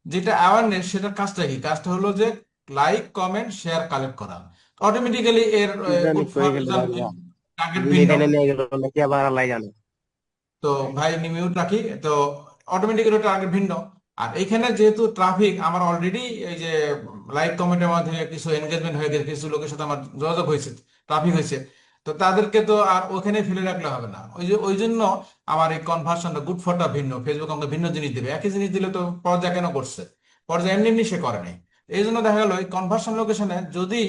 যেটা অ্যাওয়ারনেস, সেটার কাজটা কি? কাজটা হলো যে লাইক, কমেন্ট, শেয়ার কালেক্ট করা। অটোমেটিক্যালি এর কি জানি গুড ফর কই গেল টার্গেট দুই ভিন্ন। টেনে নিয়ে গেল নাকি আবার আল্লাহ জানে। তো ভাই মিউট রাখি, তো অটোমেটিক্যালি টার্গেট ভিন্ন। আর এখানে যেহেতু ট্রাফিক আমার অলরেডি এই যে লাইক কমেন্টের মাধ্যমে কিছু এনগেজমেন্ট হয়ে গেছে, কিছু লোকের সাথে আমার যোগাযোগ হয়েছে, ট্রাফিক হয়েছে, তো তাদেরকে তো আর ওখানে ফেলে রাখলে হবে না। ওই জন্য আমার এই কনভার্সনটা, গুড ফরটা ভিন্ন। ফেসবুক আমাকে ভিন্ন জিনিস দিবে, একই জিনিস দিলে তো পর্যায় কেন করছে? পর্যায় এমনি এমনি সে করে নাই। এই জন্য দেখা গেল এই কনভার্সন লোকেশনে যদি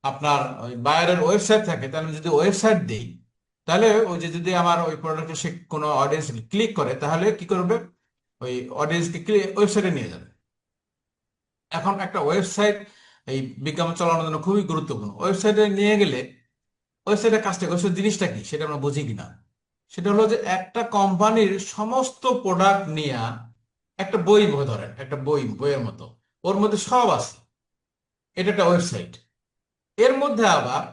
আপনার ওই বায়ারের ওয়েবসাইট থাকে, তাহলে আমি যদি ওয়েবসাইট দিই, তাহলে ওই যে যদি আমার ওই প্রোডাক্টে সে কোনো অডিয়েন্স ক্লিক করে, তাহলে কি করবে? ওই অডিয়েন্সকে ওয়েবসাইটে নিয়ে যাবে। এখন একটা ওয়েবসাইট এই বিজ্ঞাপন চালানোর জন্য খুবই গুরুত্বপূর্ণ। ওয়েবসাইটে নিয়ে গেলে ওয়েবসাইটের কাজটা, ওয়েবসাইট জিনিসটা কি সেটা আমরা বুঝি কিনা। সেটা হলো যে একটা কোম্পানির সমস্ত প্রোডাক্ট নিয়ে একটা বই, ধরেন একটা বইয়ের মতো, ওর মধ্যে সব আছে, এটা একটা ওয়েবসাইট। এর মধ্যে আবার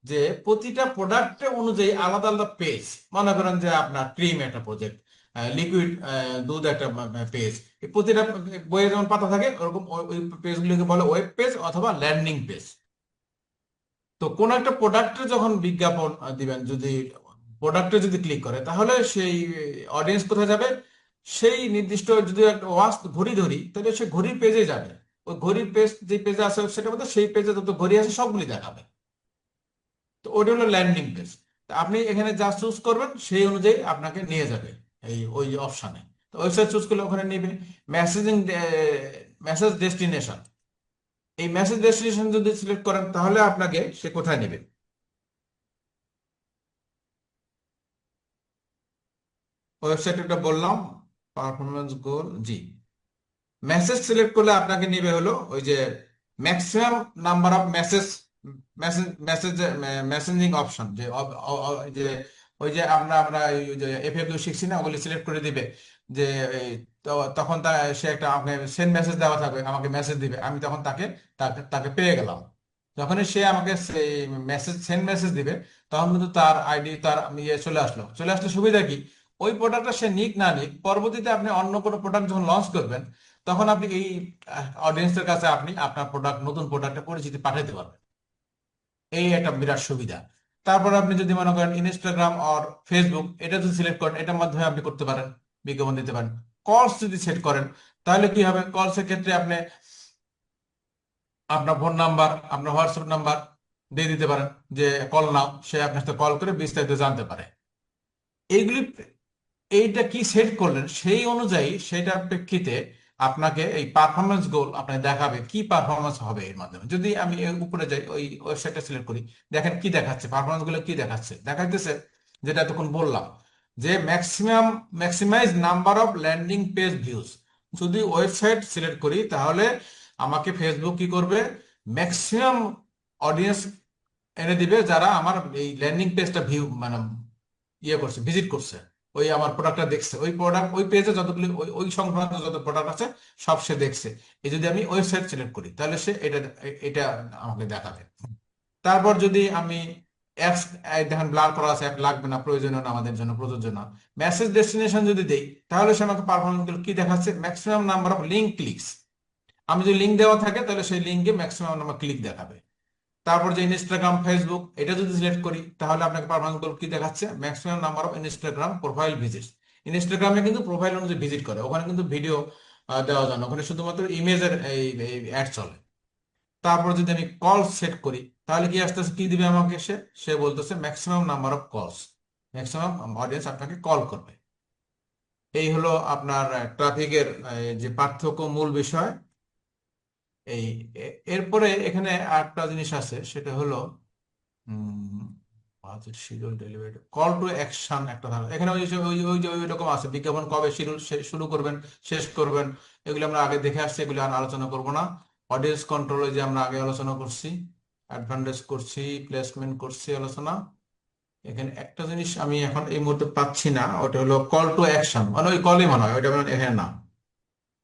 যে প্রতিটা প্রোডাক্ট অনুযায়ী আলাদা আলাদা পেজ, মনে করেন যে আপনার ক্রিম একটা প্রজেক্ট, লিকুইড দুধ একটা পেজ, প্রতিটা বইয়ে যেমন পাতা থাকে ওরকম ওই পেজগুলোকে বলে ওয়েব পেজ অথবা ল্যান্ডিং পেজ। তো কোন একটা প্রোডাক্টে যখন বিজ্ঞাপন দিবেন, যদি প্রোডাক্টে যদি ক্লিক করে, তাহলে সেই অডিয়েন্স কোথায় যাবে? সেই নির্দিষ্ট, যদি একটা ওয়াচ ঘড়ি ধরি, তাহলে সে ঘড়ির পেজে যাবে। ওই ঘড়ির পেজ যে পেজে আছে সেটার মধ্যে, সেই পেজে যত ঘড়ি আছে সবগুলি দেখাবে। তো ওটা হলো ল্যান্ডিং পেজ। আপনি এখানে যা চুজ করবেন সেই অনুযায়ী আপনাকে নিয়ে যাবে এই ওই অপশানে। তো ওয়েবসাইট চুজ করলে ওখানে নেবে। মেসেজিং, মেসেজ ডেস্টিনেশন, এই মেসেজ ডেস্টিনেশন যদি সিলেক্ট করেন, তাহলে আপনাকে সে কোথায় নেবে? ওয়েবসাইট একটা বললাম, পারফরমেন্স গোল, জি। মেসেজ সিলেক্ট করলে আপনাকে নিবে হলো ওই যে maximum number of messaging option, যে ওই যে আমরা আমরা ওই যে এফএকিউ শিখছি না, ওগুলি সিলেক্ট করে দিবে যে এই, তখন সে একটা আমাকে সেন্ড মেসেজ দেওয়া থাকবে, আমাকে মেসেজ দিবে, আমি তখন তাকে তাকে তাকে পেয়ে গেলাম। যখনই সে আমাকে সেন্ড মেসেজ দিবে, তখন কিন্তু তার আইডি, তার ইয়ে চলে আসলে সুবিধা কি, ওই প্রোডাক্টটা সে নিক না নিক, পরবর্তীতে আপনি অন্য কোনো প্রোডাক্ট যখন লঞ্চ করবেন, তখন আপনি এই অডিয়েন্সের কাছে আপনি আপনার প্রোডাক্ট, নতুন প্রোডাক্টের পরিচিতি পাঠাতে পারবেন। এই একটা বিরাট সুবিধা। তারপর আপনি যদি মনে করেন ইনস্টাগ্রাম আর ফেসবুক, এটা যদি সিলেক্ট করেন, এটার মাধ্যমে আপনি করতে পারেন, বিজ্ঞাপন দিতে পারেন। কলস যদি সেট করেন, তাহলে কি হবে, কলসের ক্ষেত্রে আপনি আপনার ফোন নাম্বার, আপনার হোয়াটসঅ্যাপ নাম্বার দিয়ে দিতে পারেন, যে কল নাও, সে আপনার সাথে কল করে বিস্তারিত জানতে পারে। এইগুলি, এইটা কি সেট করলেন, সেই অনুযায়ী সেটার প্রেক্ষিতে আপনাকে এই পারফরমেন্স গোল আপনাকে দেখাবে, কি পারফরমেন্স হবে এর মাধ্যমে। যদি আমি এর উপরে যাই, ওই ওয়েবসাইটটা সিলেক্ট করি, দেখেন কি দেখাচ্ছে, পারফরমেন্স গুলো কি দেখাচ্ছে, দেখাইতেছে যেটা এতক্ষণ বললাম, যে maximize number of landing page views. যদি ওয়েবসাইট সিলেক্ট করি, তাহলে আমাকে ফেসবুক কি করবে, ম্যাক্সিমাম অডিয়েন্স এনে দিবে, যারা আমার এই ল্যান্ডিং পেজটা ভিউ মানে ইয়ে করছে, ভিজিট করছে, ওই আমার প্রোডাক্টটা দেখছে, ওই পেজে যতগুলি ওই সংক্রান্ত যত প্রোডাক্ট আছে সব সে দেখছে। এই যদি আমি ওয়েবসাইট সিলেক্ট করি, তাহলে সে এটা আমাকে দেখাবে। তারপর যদি আমি অ্যাপস, দেখেন ব্লার করা আছে, অ্যাপ লাগবে না, প্রয়োজনীয় না, আমাদের জন্য প্রযোজ্য না। মেসেজ ডেস্টিনেশন যদি দেই, তাহলে সে আমাকে পারফরমেন্স গুলো কি দেখাচ্ছে, maximum number of link clicks. আমি যদি লিঙ্ক দেওয়া থাকে, তাহলে সেই লিঙ্কে ম্যাক্সিমাম নাম্বার ক্লিক দেখাবে। তারপর যে ইনস্টাগ্রাম, ফেসবুক, এটা যদি সিলেক্ট করি, তাহলে আপনাকে পারফরমেন্স গোল কি দেখাচ্ছে, maximum number of Instagram profile visits. ইনস্টাগ্রামে কিন্তু প্রোফাইল অনুযায়ী ভিজিট করে, ওখানে কিন্তু ভিডিও দেওয়া যায় না, ওখানে শুধুমাত্র ইমেজের এই অ্যাড চলে। তারপর যদি আমি কল সেট করি, তাহলে কি আসতেছে, কি দিবে আমাকে, সে বলতেছে ম্যাক্সিমাম নাম্বার অফ কলস, ম্যাক্সিমাম অডিয়েন্স আপনাকে কল করবে। এই হলো আপনার ট্রাফিকের যে পার্থক্য, মূল বিষয়। এই এরপরে এখানে একটা জিনিস আছে, সেটা হলো schedule delivery, call to action একটা ধারা। এখানে ওই রকম আছে, বিজ্ঞাপন কবে শিডিউল শুরু করবেন, শেষ করবেন, এগুলো আমরা আগে দেখে আসছি, এগুলো আর আলোচনা করব না। অডিয়েন্স কন্ট্রোল, যে আমরা আগে আলোচনা করছি, অ্যাডভান্টেজ করছি, প্লেসমেন্ট করছি আলোচনা। এখানে একটা জিনিস আমি এখন এই মুহূর্তে পাচ্ছি না, ওটা হলো কল টু অ্যাকশন, মানে ওই কলই মনে হয়, ওইটা এখানে না।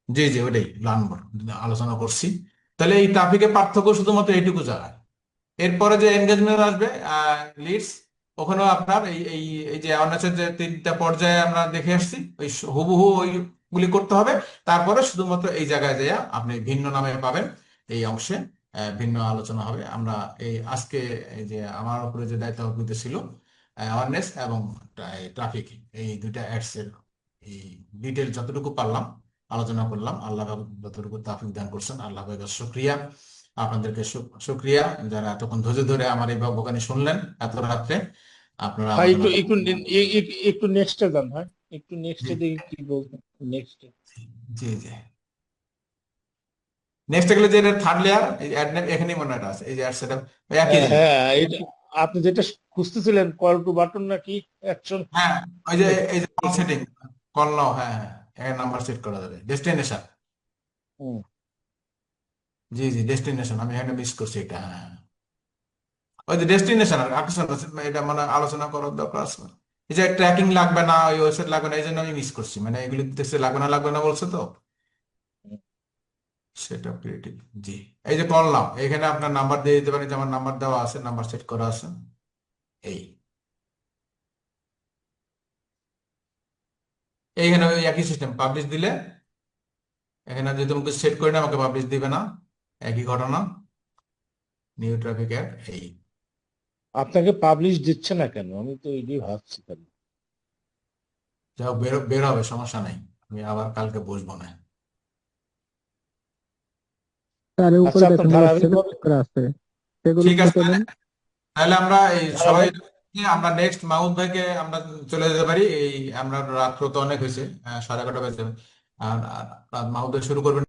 জি জি, ওইটাই লার্নবোর্ড আলোচনা করছি। তাহলে এই ট্রাফিকের পার্থক্য শুধুমাত্র এইটুকু জায়গায়। এরপরে যে এনগেজমেন্ট আসবে, লিডস, ওখানেও আপনার এই এই এই যে অ্যাওয়ারনেসের যে 3টা পর্যায়ে আমরা দেখে আসছি, ওই হুবহু ওইগুলি করতে হবে। তারপরে শুধুমাত্র এই জায়গায় যাইয়া আপনি ভিন্ন নামে পাবেন, এই অংশে ভিন্ন আলোচনা হবে। আমরা এই আজকে এই যে আমার উপরে যে দায়িত্ব অর্পিত ছিল, অ্যাওয়ারনেস এবং ট্রাফিক, এই দুইটা অ্যাডস এর এই ডিটেল যতটুকু পারলাম আলোচনা করলাম। আল্লাহ পাক যতটুকু তাফিক দান করছেন, আল্লাহ পাকের শুকরিয়া। আপনাদেরকে শুকরিয়া যারা এতক্ষণ ধৈর্য ধরে আমার এই বক্তব্য শুনলেন এত রাত্রে। আপনারা ভাই আলোচনা একটু নেক্সটে যান, ভাই একটু নেক্সটে জি দেখি কি বলছেন। নেক্সটে জি জি। নেক্সট গেলে যে থার্ড লেয়ার, এই অ্যাড নেম, এখানেই মনে হয় এটা আছে, এই যে অ্যাড সেটআপ, একই জিনিস। হ্যাঁ, এটা আপনি যেটা খুঁজতেছিলেন, কল টু বাটন নাকি অ্যাকশন, হ্যাঁ, ওই যে এই যে কল সেটিং, কল নাও, হ্যাঁ হ্যাঁ, এর নাম্বার সেট করা যাবে, ডেস্টিনেশন। জি জি, ডেস্টিনেশন, আমি এখানে মিস করছি এটা, হ্যাঁ হ্যাঁ। ওই যে ডেস্টিনেশন আর আকর্ষণ আছে, এটা মানে আলোচনা করার দরকার আছে। এই যে ট্র্যাকিং লাগবে না, ওই ওয়েবসাইট লাগবে না, এই জন্য আমি মিস করছি, মানে এগুলি দেখতে লাগবে না বলছে তো, সেটা ক্রিয়েটিভ। জি, এই যে কল নাও, এখানে আপনার নাম্বার দিয়ে দিতে পারেন, যে আমার নাম্বার দেওয়া আছে, নাম্বার সেট করা আছে। এই এইখানে ওই একই সিস্টেম, পাবলিশ দিলে এখানে যদি তোমাকে সেট করে না, আমাকে পাবলিশ দিবে না, একই ঘটনা। নিউ ট্রাফিক অ্যাড, এই আপনাকে পাবলিশ দিচ্ছে না কেন? আমি তো এটাই ভাবছি খালি। যা হোক, বের বের হবে, সমস্যা নাই, আমি আবার কালকে বসবো না। তার উপরে আচ্ছা, আপনার দেখেন ধারাবাহিকভাবে সিলেক্ট করা আছে, সেগুলো ঠিক আছে, কেটে তাহলে দেন। তাহলে আমরা এই সবাই, ধারাবাহিক আমরা নেক্সট মাহমুদ ভাইকে আমরা চলে যেতে পারি। এই আমরা রাত্র তো অনেক হয়েছে, 11:30 বাজে। আর মাহমুদ ভাই শুরু করবেন।